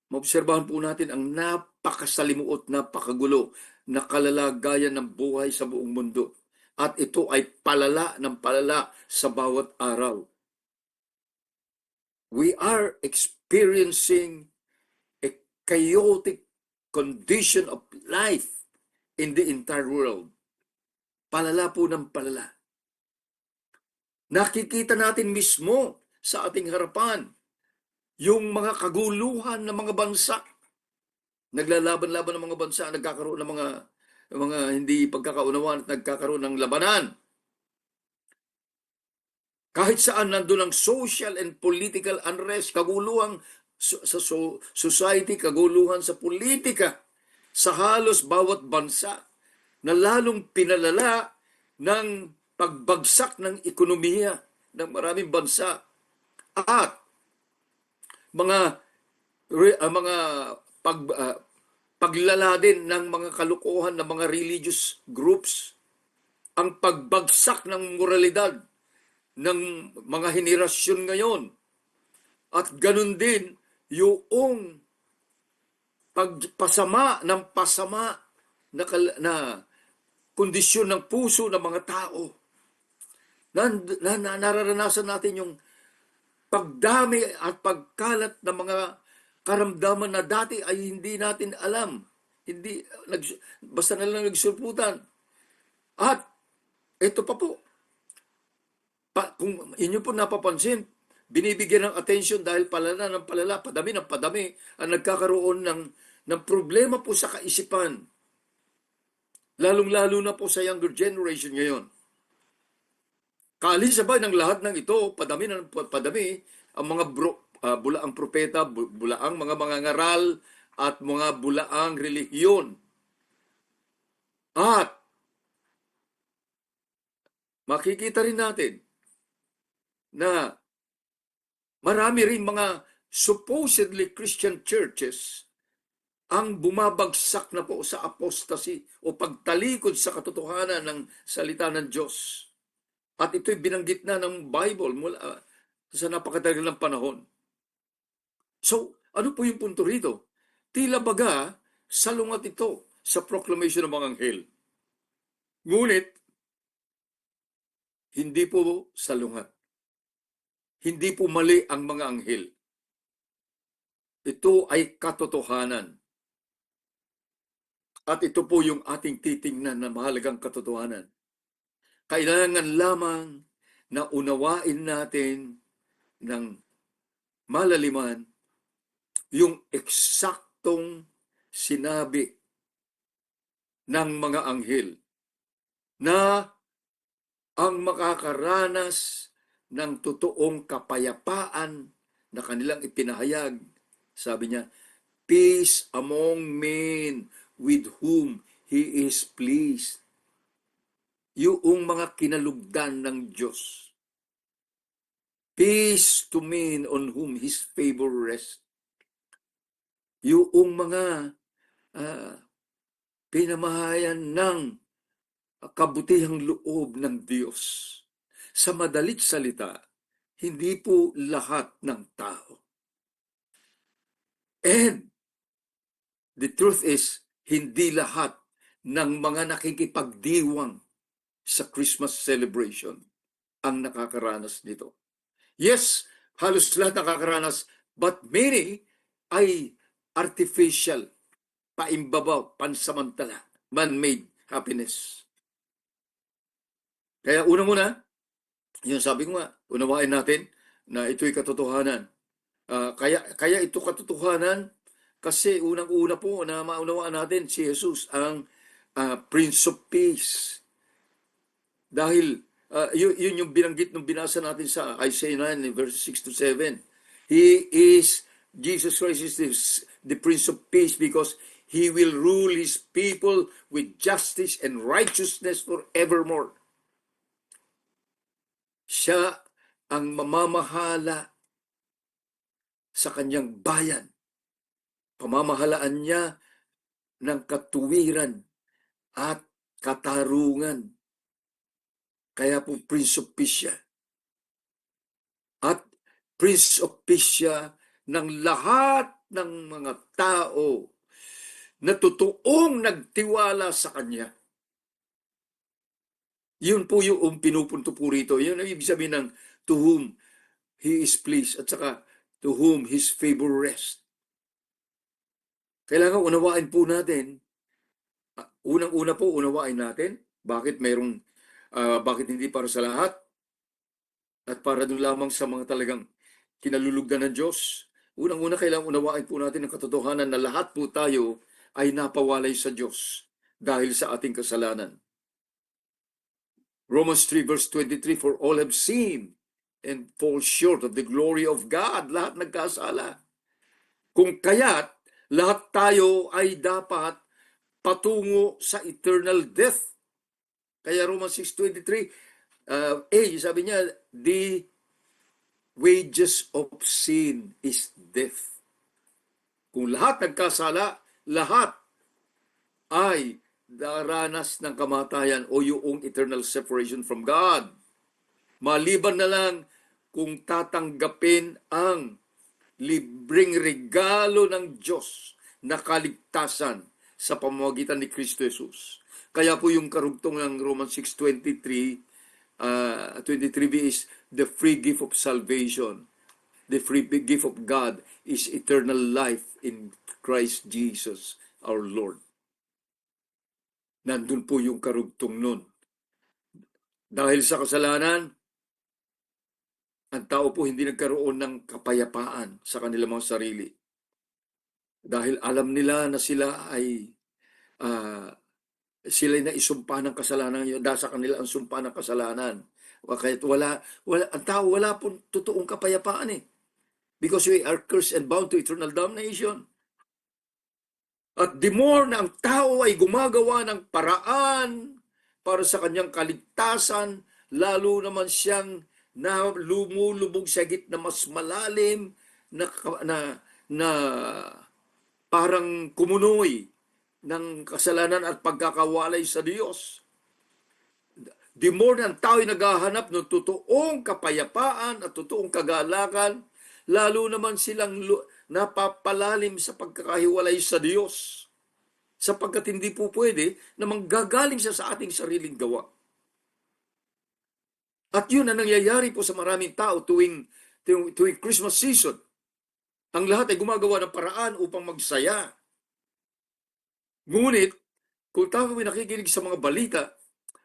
maobserbahan po natin ang napakasalimuot, napakagulo na kalalagayan ng buhay sa buong mundo. At ito ay palala ng palala sa bawat araw. We are experiencing a chaotic condition of life in the entire world. Palala po ng palala. Nakikita natin mismo sa ating harapan yung mga kaguluhan ng mga bansa. Naglalaban-laban ng mga bansa, nagkakaroon ng mga hindi pagkakaunawaan at nagkakaroon ng labanan. Kahit saan nandun ang social and political unrest, kaguluhan sa society, kaguluhan sa politika, sa halos bawat bansa, na lalong pinalala ng pagbagsak ng ekonomiya ng maraming bansa at mga paglala din ng mga kalukuhan ng mga religious groups, ang pagbagsak ng moralidad ng mga henerasyon ngayon. At ganun din yung pagpasama ng pasama na kondisyon ng puso ng mga tao. Nararanasan natin yung pagdami at pagkalat ng mga karamdaman na dati ay hindi natin alam. Basta na lang nagsulputan. At ito pa po, kung inyo po napapansin, binibigyan ng attention dahil palala ng palala, padami ng padami, ang nagkakaroon ng problema po sa kaisipan. Lalong-lalo na po sa younger generation ngayon. Kaalinsabay ng lahat ng ito, padami ang mga bulaang propeta, bulaang mga ngaral, at mga bulaang relihiyon. At makikita rin natin na marami rin mga supposedly Christian churches ang bumabagsak na po sa apostasy o pagtalikod sa katotohanan ng salita ng Diyos. At ito'y binanggit na ng Bible mula sa napakatagal ng panahon. So, ano po yung punto rito? Tila baga, salungat ito sa proclamation ng mga anghel. Ngunit, hindi po salungat. Hindi po mali ang mga anghel. Ito ay katotohanan. At ito po yung ating titingnan na mahalagang katotohanan. Kailangan lamang na unawain natin ng malaliman yung eksaktong sinabi ng mga anghel na ang makakaranas ng totoong kapayapaan na kanilang ipinahayag, sabi niya, peace among men with whom He is pleased. Yung mga kinalugdan ng Diyos. Peace to men on whom His favor rests. Yung mga pinamahayan ng kabutihang loob ng Diyos. Sa madalit salita, hindi po lahat ng tao. And the truth is, hindi lahat ng mga nakikipagdiwang sa Christmas celebration ang nakakaranas nito. Yes, halos lahat nakakaranas, but many ay artificial, paimbabaw, pansamantala, man-made happiness. Kaya una-muna, yung sabi ko nga, unawain natin na ito'y katotohanan. Kaya ito katotohanan kasi unang-una po na maunawaan natin si Jesus ang Prince of Peace. Dahil yun yung binanggit nung binasa natin sa Isaiah 9 verses 6 to 7. Jesus Christ is the Prince of Peace because He will rule His people with justice and righteousness forevermore. Siya ang mamamahala sa kanyang bayan. Pamamahalaan niya ng katuwiran at katarungan. Kaya po Prince of Peace siya. At Prince of Peace siya ng lahat ng mga tao na totoong nagtiwala sa kanya. Yun po yung pinupunto po rito. Yun ang ibig sabihin ng to whom He is pleased at saka to whom His favor rests. Kailangan unawain po natin, unang-una po unawain natin, bakit hindi para sa lahat at para doon lamang sa mga talagang kinalulugdan ng Diyos. Unang-una kailangan unawain po natin ang katotohanan na lahat po tayo ay napawalay sa Diyos dahil sa ating kasalanan. Romans 3 verse 23, for all have sinned and fall short of the glory of God. Lahat nagkasala. Kung kaya't lahat tayo ay dapat patungo sa eternal death. Kaya Romans 6:23, sabi niya, the wages of sin is death. Kung lahat nagkasala, lahat ay daranas ng kamatayan o yung eternal separation from God. Maliban na lang kung tatanggapin ang libreng regalo ng Diyos na kaligtasan sa pamamagitan ni Kristo Jesus. Kaya po yung karugtong ng Romans 6:23, 23b is the free gift of salvation. The free gift of God is eternal life in Christ Jesus our Lord. Nandun po yung karugtong nun. Dahil sa kasalanan, ang tao po hindi nagkaroon ng kapayapaan sa kanilang mga sarili. Dahil alam nila na sila na isumpa ng kasalanan yun, dahil sa kanila ang sumpa ng kasalanan. Kahit ang tao wala pong totoong kapayapaan eh. Because we are cursed and bound to eternal damnation. At the more na ang tao ay gumagawa ng paraan para sa kanyang kaligtasan, lalo naman siyang na lumulubog sa gitna mas malalim na parang kumunoy ng kasalanan at pagkakawalay sa Diyos. The more na ang tao ay naghahanap ng totoong kapayapaan at totoong kagalakan, lalo naman silang napapalalim sa pagkakahiwalay sa Diyos. Sapagkat hindi po pwede na manggagaling siya sa ating sariling gawa. At yun ang nangyayari po sa maraming tao tuwing Christmas season. Ang lahat ay gumagawa ng paraan upang magsaya. Ngunit, kung tayo ay nakikinig sa mga balita,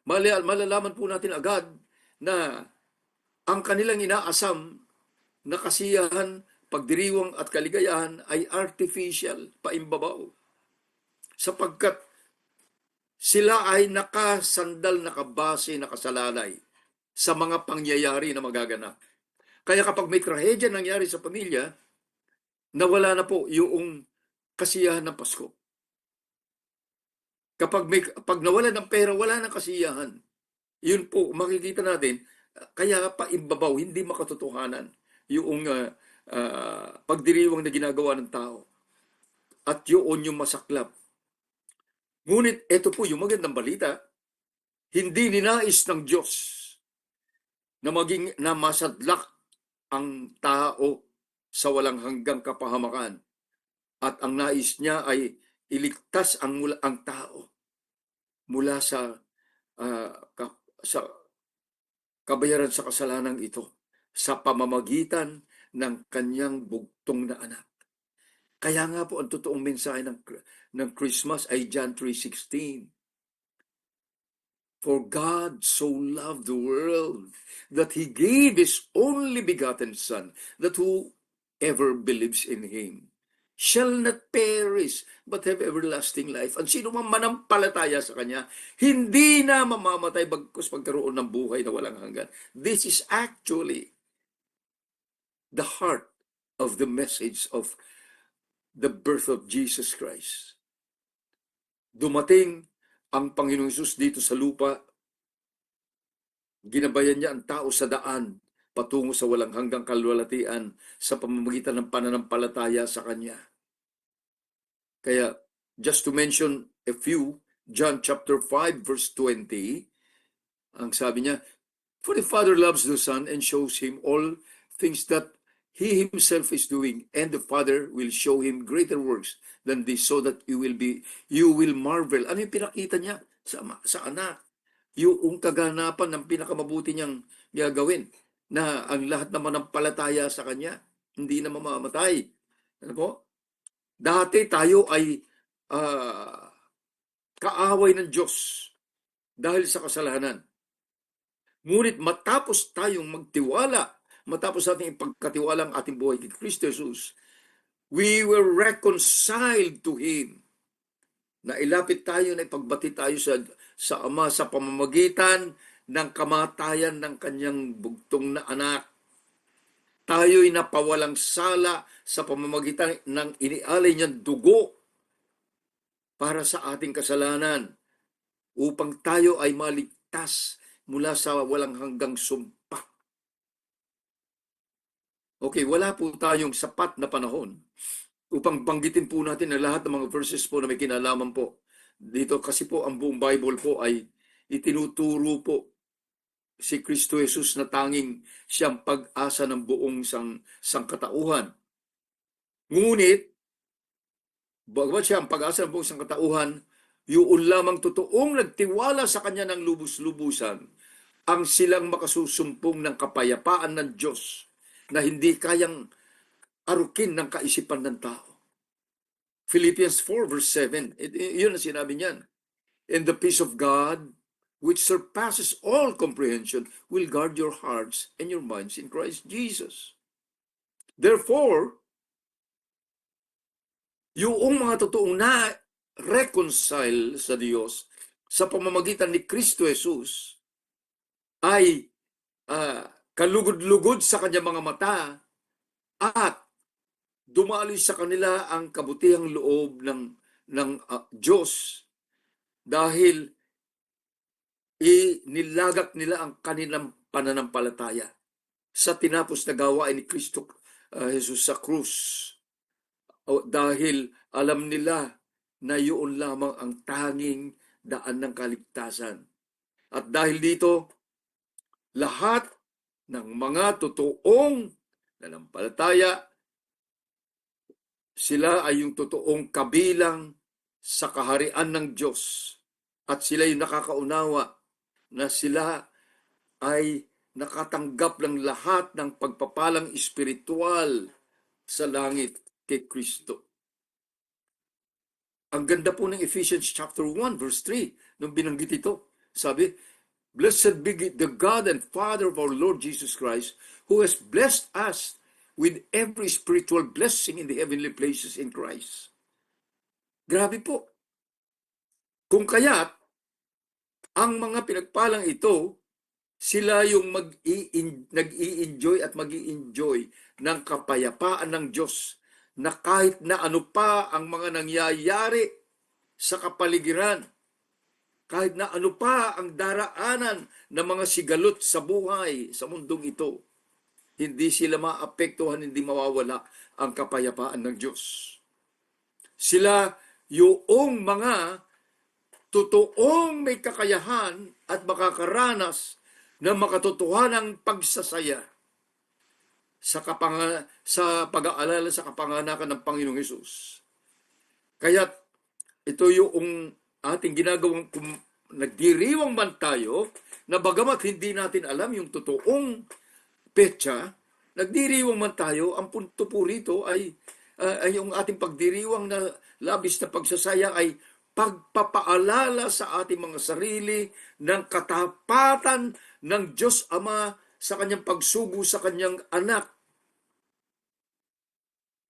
malalaman po natin agad na ang kanilang inaasam na kasiyahan, pagdiriwang at kaligayahan ay artificial, paimbabaw. Sapagkat sila ay nakasandal, nakabase, nakasalalay sa mga pangyayari na magaganap. Kaya kapag may trahedya nangyari sa pamilya, nawala na po yung kasiyahan ng Pasko. Pag nawala ng pera, wala ng kasiyahan. Yun po, makikita natin, kaya paimbabaw, hindi makatotohanan yung pagdiriwang na ginagawa ng tao. At yun yung masaklap. Ngunit ito po yung magandang balita, hindi ninais ng Diyos na masadlak ang tao sa walang hanggang kapahamakan. At ang nais niya ay iligtas ang tao mula uh, sa kabayaran sa kasalanang ito sa pamamagitan ng kanyang bugtong na anak. Kaya nga po ang totoong mensahe ng Christmas ay John 3:16. For God so loved the world that He gave His only begotten Son, that whoever believes in Him shall not perish, but have everlasting life. Ang sino man manampalataya sa Kanya, hindi na mamamatay bagkus pagkaroon ng buhay na walang hanggan. This is actually the heart of the message of the birth of Jesus Christ. Dumating ang Panginoong Hesus dito sa lupa, ginabayan niya ang tao sa daan patungo sa walang hanggang kalwalatian sa pamamagitan ng pananampalataya sa Kanya. Kaya, just to mention a few, John chapter 5 verse 20, ang sabi niya, for the Father loves the Son and shows Him all things that He Himself is doing, and the Father will show Him greater works than this, so that you will marvel. Ano yung pinakita niya sa anak? Yung kaganapan ng pinakamabuti niyang gagawin, na ang lahat naman ng palataya sa Kanya, hindi na mamamatay. Ano po? Dati tayo ay kaaway ng Diyos dahil sa kasalanan. Ngunit matapos tayong magtiwala, matapos ating ipagkatiwala ang ating buhay kay Kristo Jesus, we were reconciled to Him. Nailapit tayo, na ipagbati tayo sa Ama sa pamamagitan ng kamatayan ng Kanyang bugtong na anak. Tayo'y napawalang sala sa pamamagitan ng inialay niyang dugo para sa ating kasalanan, upang tayo ay maligtas mula sa walang hanggang sumpa. Okay, wala po tayong sapat na panahon upang banggitin po natin ang lahat ng mga verses po na may kinalaman po. Dito kasi po ang buong Bible po ay itinuturo po si Kristo Jesus na tanging siyang pag-asa ng buong sangkatauhan. Ngunit, bagamat siya ang pag-asa ng buong sangkatauhan, yun lamang totoong nagtiwala sa Kanya ng lubos-lubusan ang silang makasusumpong ng kapayapaan ng Diyos na hindi kayang arukin ng kaisipan ng tao. Philippians 4 verse 7, yun ang sinabi niyan. And the peace of God, which surpasses all comprehension, will guard your hearts and your minds in Christ Jesus. Therefore, yung mga totoong na-reconcile sa Diyos sa pamamagitan ni Kristo Jesus ay kalugod-lugod sa kanyang mga mata at dumaloy sa kanila ang kabutihang loob ng Diyos dahil inilagak nila ang kanilang pananampalataya sa tinapos na gawain ni Kristo Jesus sa krus. Dahil alam nila na yun lamang ang tanging daan ng kaligtasan. At dahil dito, lahat ng mga totoong nanampalataya, sila ay yung totoong kabilang sa kaharian ng Diyos. At sila yung nakakaunawa na sila ay nakatanggap ng lahat ng pagpapalang espiritual sa langit kay Kristo. Ang ganda po ng Ephesians chapter 1 verse 3 nung binanggit ito. Sabi, "Blessed be the God and Father of our Lord Jesus Christ, who has blessed us with every spiritual blessing in the heavenly places in Christ." Grabe po. Kung kaya't, ang mga pinagpalang ito, sila yung nag-i-enjoy at mag-i-enjoy ng kapayapaan ng Diyos na kahit na ano pa ang mga nangyayari sa kapaligiran, kahit na ano pa ang daraanan ng mga sigalot sa buhay sa mundong ito, hindi sila maapektuhan, hindi mawawala ang kapayapaan ng Diyos. Sila yung mga totoong may kakayahan at makakaranas ng makatotohanang pagsasaya sa pag-aalala sa kapanganakan ng Panginoong Hesus. Kaya ito yung ating ginagawang nagdiriwang man tayo na bagamat hindi natin alam yung totoong petsa, nagdiriwang man tayo, ang punto po rito ay yung ating pagdiriwang na labis na pagsasaya ay pagpapaalala sa ating mga sarili ng katapatan ng Diyos Ama sa kanyang pagsugo sa kanyang anak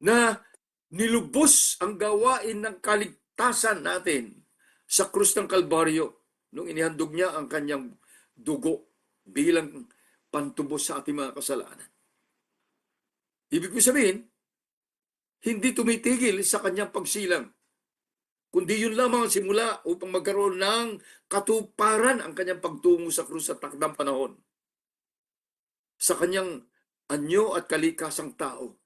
na nilubos ang gawain ng kaligtasan natin sa krus ng Kalbaryo nung inihandog niya ang kanyang dugo bilang pantubos sa ating mga kasalanan. Ibig ko sabihin, hindi tumitigil sa kanyang pagsilang, kundi yun lamang ang simula upang magkaroon ng katuparan ang kanyang pagtungo sa krus sa takdang panahon. Sa kanyang anyo at kalikasang tao,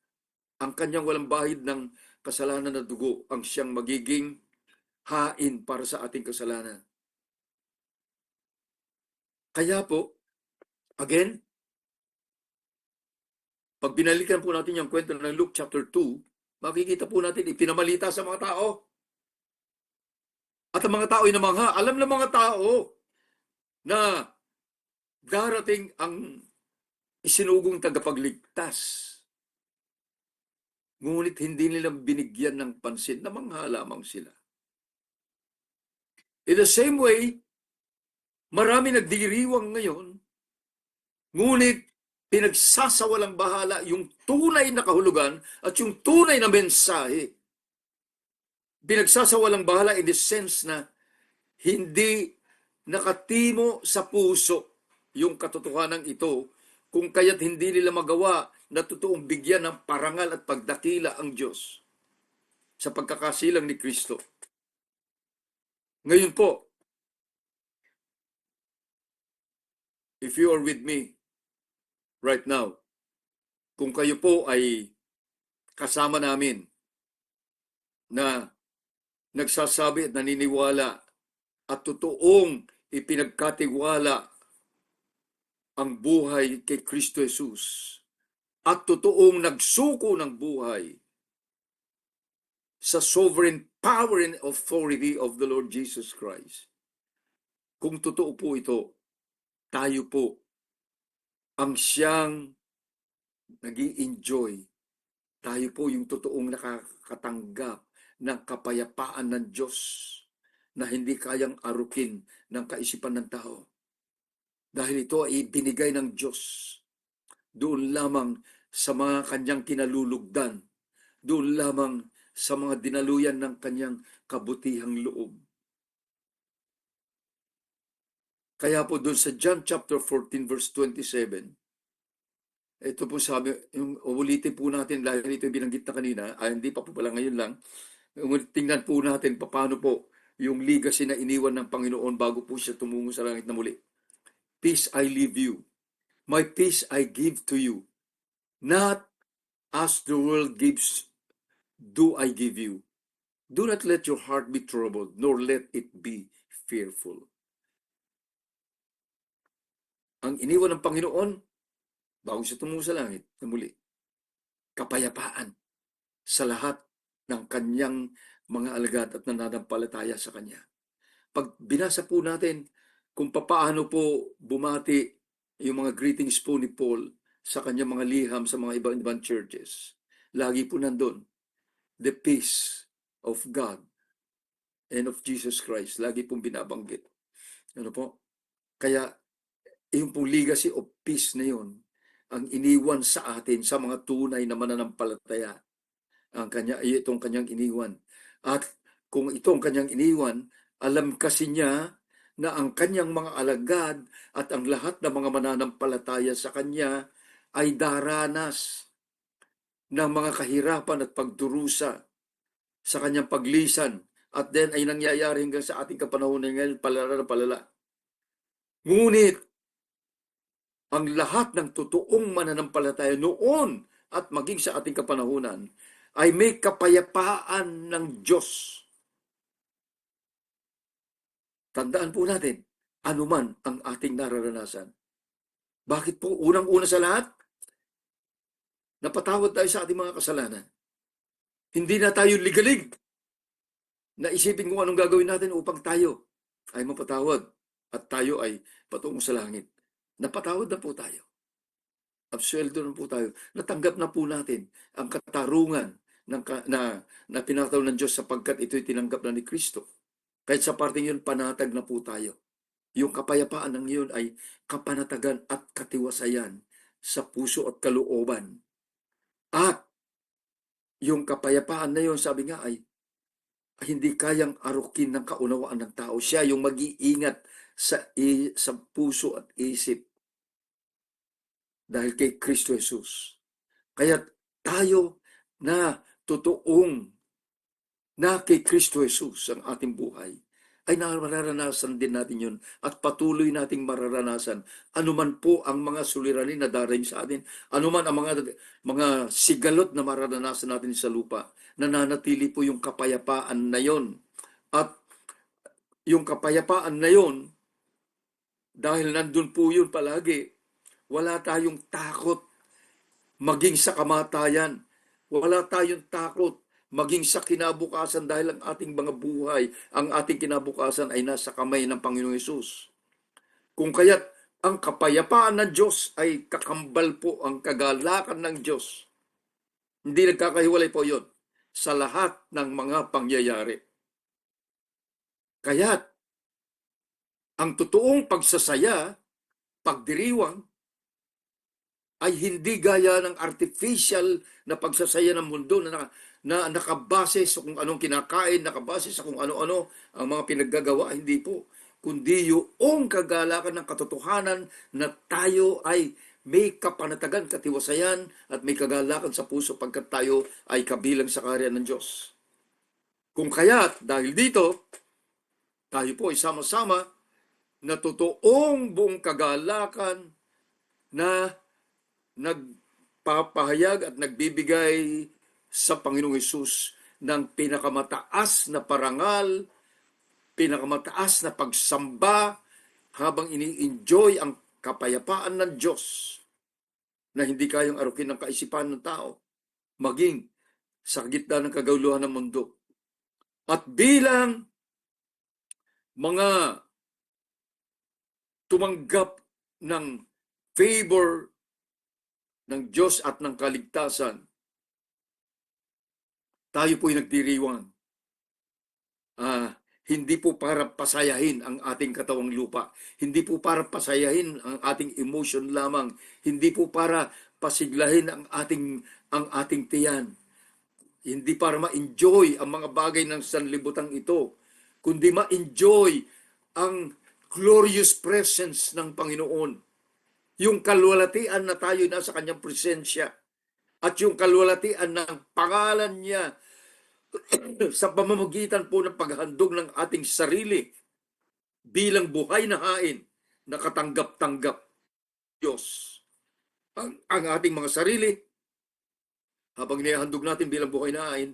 ang kanyang walang bahid ng kasalanan na dugo ang siyang magiging hain para sa ating kasalanan. Kaya po, again, pag binalikan po natin yung kwento ng Luke chapter 2, makikita po natin ipinamalita sa mga tao. At ang mga tao ay namangha. Alam ng mga tao na darating ang isinugong tagapagligtas. Ngunit hindi nila binigyan ng pansin, namangha lamang sila. In the same way, marami nagdiriwang ngayon, ngunit pinagsasawalang bahala yung tunay na kahulugan at yung tunay na mensahe. Pinagsasawalang bahala in the sense na hindi nakatimo sa puso yung katotohanan ito, kung kaya't hindi nila magawa na totoong bigyan ng parangal at pagdakila ang Diyos sa pagkakasilang ni Kristo. Ngayon po, if you are with me right now, kung kayo po ay kasama namin na nagsasabi at naniniwala at totoong ipinagkatiwala ang buhay kay Kristo Jesus at totoong nagsuko ng buhay sa sovereign power and authority of the Lord Jesus Christ. Kung totoo po ito, tayo po ang siyang nag-i-enjoy. Tayo po yung totoong nakakatanggap ng kapayapaan ng Diyos na hindi kayang arukin ng kaisipan ng tao. Dahil ito ay binigay ng Diyos doon lamang sa mga kanyang kinalulugdan, doon lamang sa mga dinaluyan ng kanyang kabutihang loob. Kaya po doon sa John chapter 14 verse 27, ito po sabi, yung ulitin po natin dahil ito binanggit na kanina, hindi pa po pala ngayon lang, tingnan po natin paano po yung legacy na iniwan ng Panginoon bago po siya tumungo sa langit na muli. Peace I leave you. My peace I give to you. Not as the world gives, do I give you. Do not let your heart be troubled, nor let it be fearful. Ang iniwan ng Panginoon, bago siya tumungo sa langit na muli, kapayapaan sa lahat ng kanyang mga alagad at nananampalataya sa kanya. Pag binasa po natin kung paano po bumati yung mga greetings po ni Paul sa kanyang mga liham sa mga ibang churches, lagi po nandun, the peace of God and of Jesus Christ. Lagi pong binabanggit. Ano po? Kaya yung pong legacy of peace na yun, ang iniwan sa atin sa mga tunay na mananampalataya, itong kanyang iniwan. At kung itong kanyang iniwan, alam kasi niya na ang kanyang mga alagad at ang lahat ng mga mananampalataya sa kanya ay daranas ng mga kahirapan at pagdurusa sa kanyang paglisan. At then ay nangyayari hanggang sa ating kapanahonan ngayon, palala na palala. Ngunit, ang lahat ng totoong mananampalataya noon at maging sa ating kapanahunan ay may kapayapaan ng Diyos. Tandaan po natin, anuman ang ating nararanasan. Bakit po? Unang-una sa lahat, napatawad tayo sa ating mga kasalanan. Hindi na tayo ligalig na isipin kung anong gagawin natin upang tayo ay mapatawad at tayo ay patungo sa langit. Napatawad na po tayo. Absueldo na po tayo. Natanggap na po natin ang katarungan na pinataw ng Diyos sapagkat ito'y tinanggap na ni Kristo. Kahit sa parting yun, panatag na po tayo. Yung kapayapaan ng iyon ay kapanatagan at katiwasayan sa puso at kalooban. At yung kapayapaan na yun, sabi nga ay hindi kayang arukin ng kaunawaan ng tao. Siya yung mag-iingat sa puso at isip dahil kay Kristo Jesus. Kaya tayo na totoong na kay Kristo Jesus ang ating buhay, ay mararanasan din natin yun at patuloy nating mararanasan anuman po ang mga suliranin na darating sa atin, anuman ang mga sigalot na mararanasan natin sa lupa, nananatili po yung kapayapaan na yon. At yung kapayapaan na yon, dahil nandun po yun palagi, wala tayong takot maging sa kamatayan. Wala tayong takot maging sa kinabukasan dahil ang ating mga buhay, ang ating kinabukasan ay nasa kamay ng Panginoong Hesus. Kung kaya't ang kapayapaan ng Diyos ay kakambal po ang kagalakan ng Diyos. Hindi nagkakahiwalay po yun sa lahat ng mga pangyayari. Kaya't ang totoong pagsasaya, pagdiriwang, ay hindi gaya ng artificial na pagsasaya ng mundo na nakabase sa kung anong kinakain, nakabase sa kung ano-ano ang mga pinaggagawa. Hindi po. Kundi yung kagalakan ng katotohanan na tayo ay may kapanatagan, katiwasayan at may kagalakan sa puso pagkat tayo ay kabilang sa kaharian ng Diyos. Kung kaya't dahil dito, tayo po ay sama-sama na totoong buong kagalakan na nagpapahayag at nagbibigay sa Panginoong Hesus ng pinakamataas na parangal, pinakamataas na pagsamba habang ini-enjoy ang kapayapaan ng Diyos na hindi kayang arukin ng kaisipan ng tao, maging sa gitna ng kaguluhan ng mundo. At bilang mga tumanggap ng favor ng Diyos at ng kaligtasan, tayo po'y nagdiriwang. Hindi po para pasayahin ang ating katawang lupa. Hindi po para pasayahin ang ating emotion lamang. Hindi po para pasiglahin ang ating tiyan. Hindi para ma-enjoy ang mga bagay ng sanlibutan ito, kundi ma-enjoy ang glorious presence ng Panginoon. Yung kalwalatian na tayo nasa kanyang presensya at yung kalwalatian ng pangalan niya sa pamamagitan po ng paghandog ng ating sarili bilang buhay na hain na katanggap-tanggap Diyos. Ang ating mga sarili, habang nihandog natin bilang buhay na hain,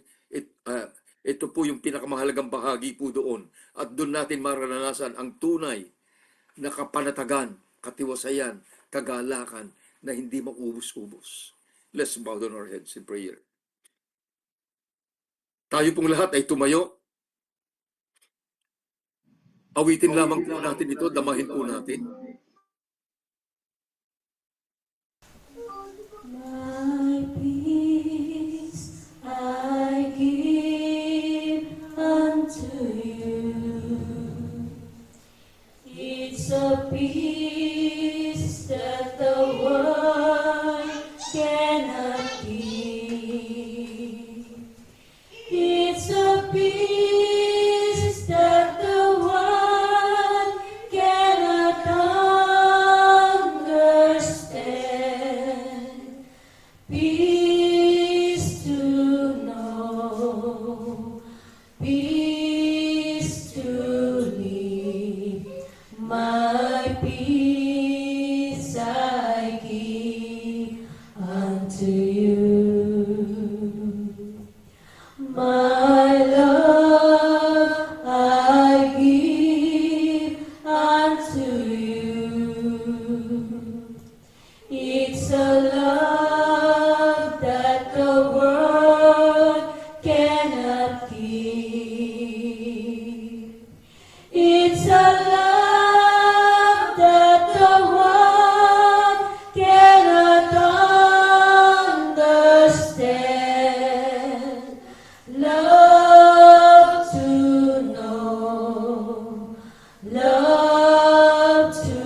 ito po yung pinakamahalagang bahagi po doon. At doon natin mararanasan ang tunay na kapanatagan, katiwasayan, kagalakan na hindi maubos-ubos. Let's bow down our heads in prayer. Tayo pong lahat ay tumayo. Awitin lamang po natin ito, damahin po natin. world cannot give. It's a love that the world cannot understand. Love to know, love to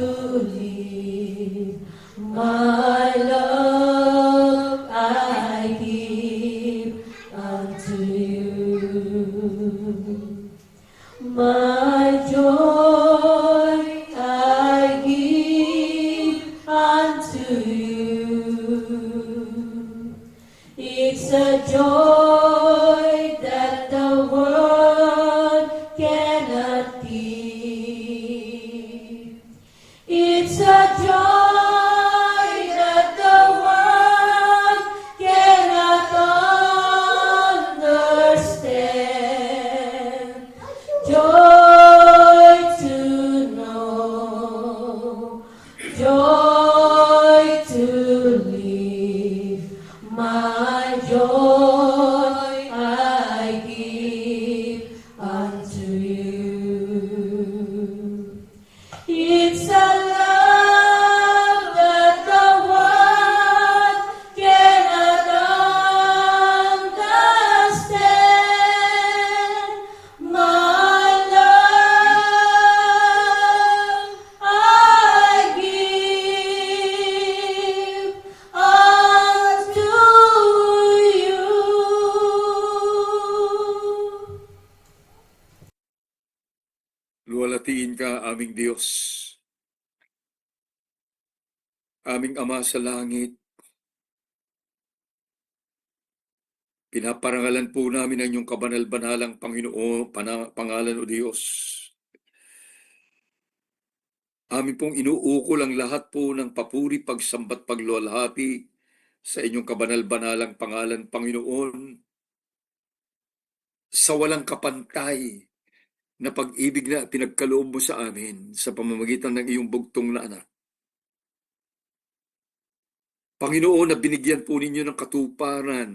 live. My love I give unto you. My joy I give unto you. It's a joy that the world cannot give. It's a joy that the world cannot understand. Joy to know, joy to live. My joy I give unto you. It's a love that the world cannot understand. My love I give unto you. Luwalhatiin ka, aming Diyos, aming Ama sa langit. Pinaparangalan po namin ang inyong kabanal-banalang Panginoon, pangalan o Diyos. Amin pong inuukol ang lahat po ng papuri, pagsambat, pagluwalhati sa inyong kabanal-banalang pangalan, Panginoon, sa walang kapantay na pag-ibig na pinagkaloob mo sa amin sa pamamagitan ng iyong bugtong na anak. Panginoon, na binigyan po ninyo ng katuparan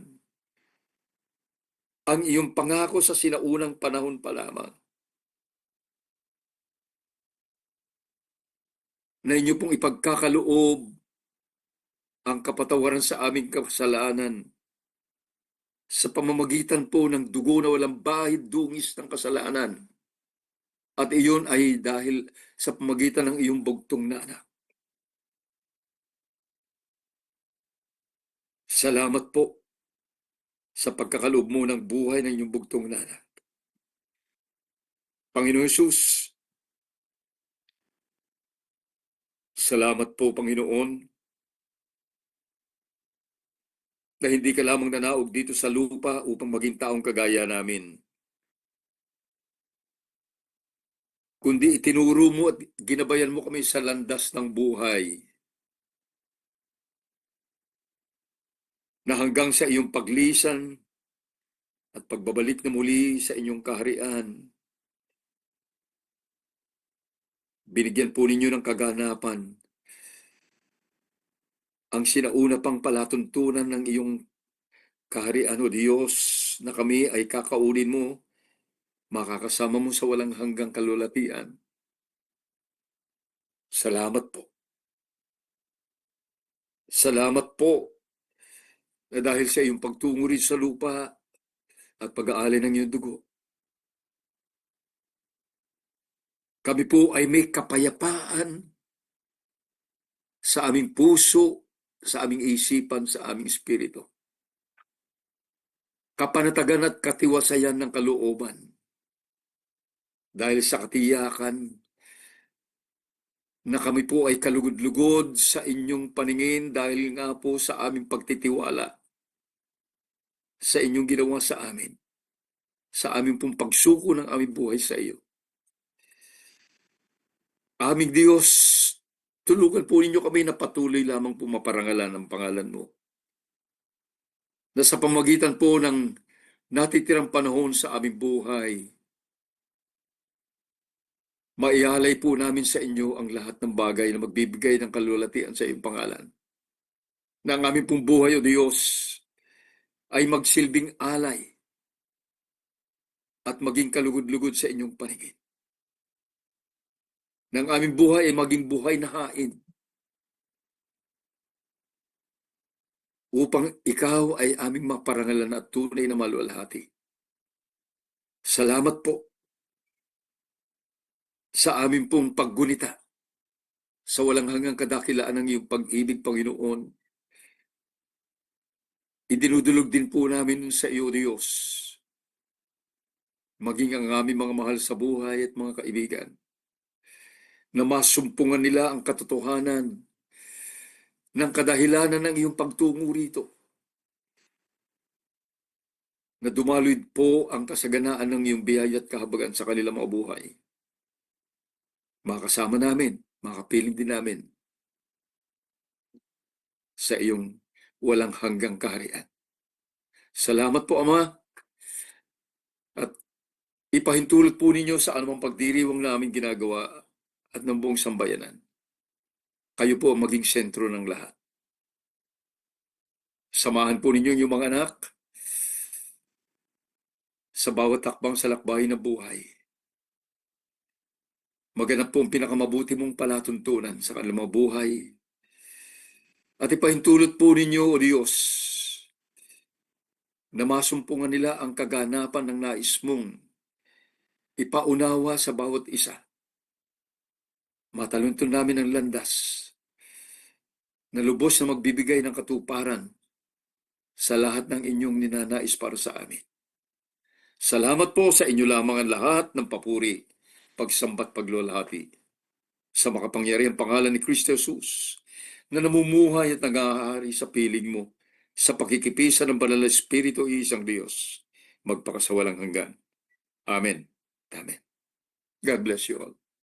ang iyong pangako sa sinaunang panahon pa lamang, na inyo pong ipagkakaloob ang kapatawaran sa aming kasalanan sa pamamagitan po ng dugo na walang bahid dungis ng kasalanan. At iyon ay dahil sa pamamagitan ng iyong bugtong na anak. Salamat po sa pagkakaloob mo ng buhay ng iyong bugtong na anak. Panginoon Jesus, salamat po, Panginoon, na hindi ka lamang nanaog dito sa lupa upang maging taong kagaya namin, kundi itinuro mo at ginabayan mo kami sa landas ng buhay, na hanggang sa iyong paglisan at pagbabalik na muli sa inyong kaharian, binigyan po ninyo ng kaganapan ang sinauna pang palatuntunan ng iyong kaharian o Diyos, na kami ay kakaunin mo, makakasama mo sa walang hanggang kalulatian. Salamat po. Salamat po na dahil sa iyong pagtungo rin sa lupa at pag-aalay ng iyong dugo, kami po ay may kapayapaan sa aming puso, sa aming isipan, sa aming espiritu. Kapanatagan at katiwasayan ng kalooban. Dahil sa katiyakan na kami po ay kalugod-lugod sa inyong paningin dahil nga po sa aming pagtitiwala sa inyong ginawa sa amin, sa aming pong pagsuko ng aming buhay sa iyo. Aming Diyos, tulungan po ninyo kami na patuloy lamang po maparangalan ang pangalan mo, na sa pamagitan po ng natitirang panahon sa aming buhay, maialay po namin sa inyo ang lahat ng bagay na magbibigay ng kalulatian sa iyong pangalan. Na ang aming pong buhay, O Diyos, ay magsilbing alay at maging kalugod-lugod sa inyong paligid. Nang aming buhay ay maging buhay na hain upang ikaw ay aming maparangalan at tunay na maluwalhati. Salamat po sa aming pong paggunita sa walang hanggang kadakilaan ng iyong pag-ibig, Panginoon. Idinudulog din po namin sa iyo, Diyos, maging ang aming mga mahal sa buhay at mga kaibigan, na masumpungan nila ang katotohanan ng kadahilanan ng iyong pagtungo rito, na dumaloy po ang kasaganaan ng iyong biyaya at kahabagan sa kanilang mga buhay. Makasama namin, makapiling din namin sa iyong walang hanggang kaharian. Salamat po, Ama, at ipahintulot po ninyo sa anumang pagdiriwang namin ginagawa at ng buong sambayanan. Kayo po ang maging sentro ng lahat. Samahan po ninyo yung mga anak sa bawat takbang sa lakbayin ng buhay. Maganap po ang pinakamabuti mong palatuntunan sa kanilang mga buhay. At ipahintulot po ninyo, O Diyos, na masumpungan nila ang kaganapan ng nais mong ipaunawa sa bawat isa. Mataluntun namin ang landas na lubos na magbibigay ng katuparan sa lahat ng inyong ninanais para sa amin. Salamat po sa inyo lamang ang lahat ng papuri, pagsambat, paglulahati. Sa makapangyarihang pangalan ni Kristo Jesus, na namumuhay at nag-aahari sa piling mo, sa pakikipisan ng banal na Espiritu, isang Diyos, magpakasawalang hanggan. Amen. Amen. God bless you all.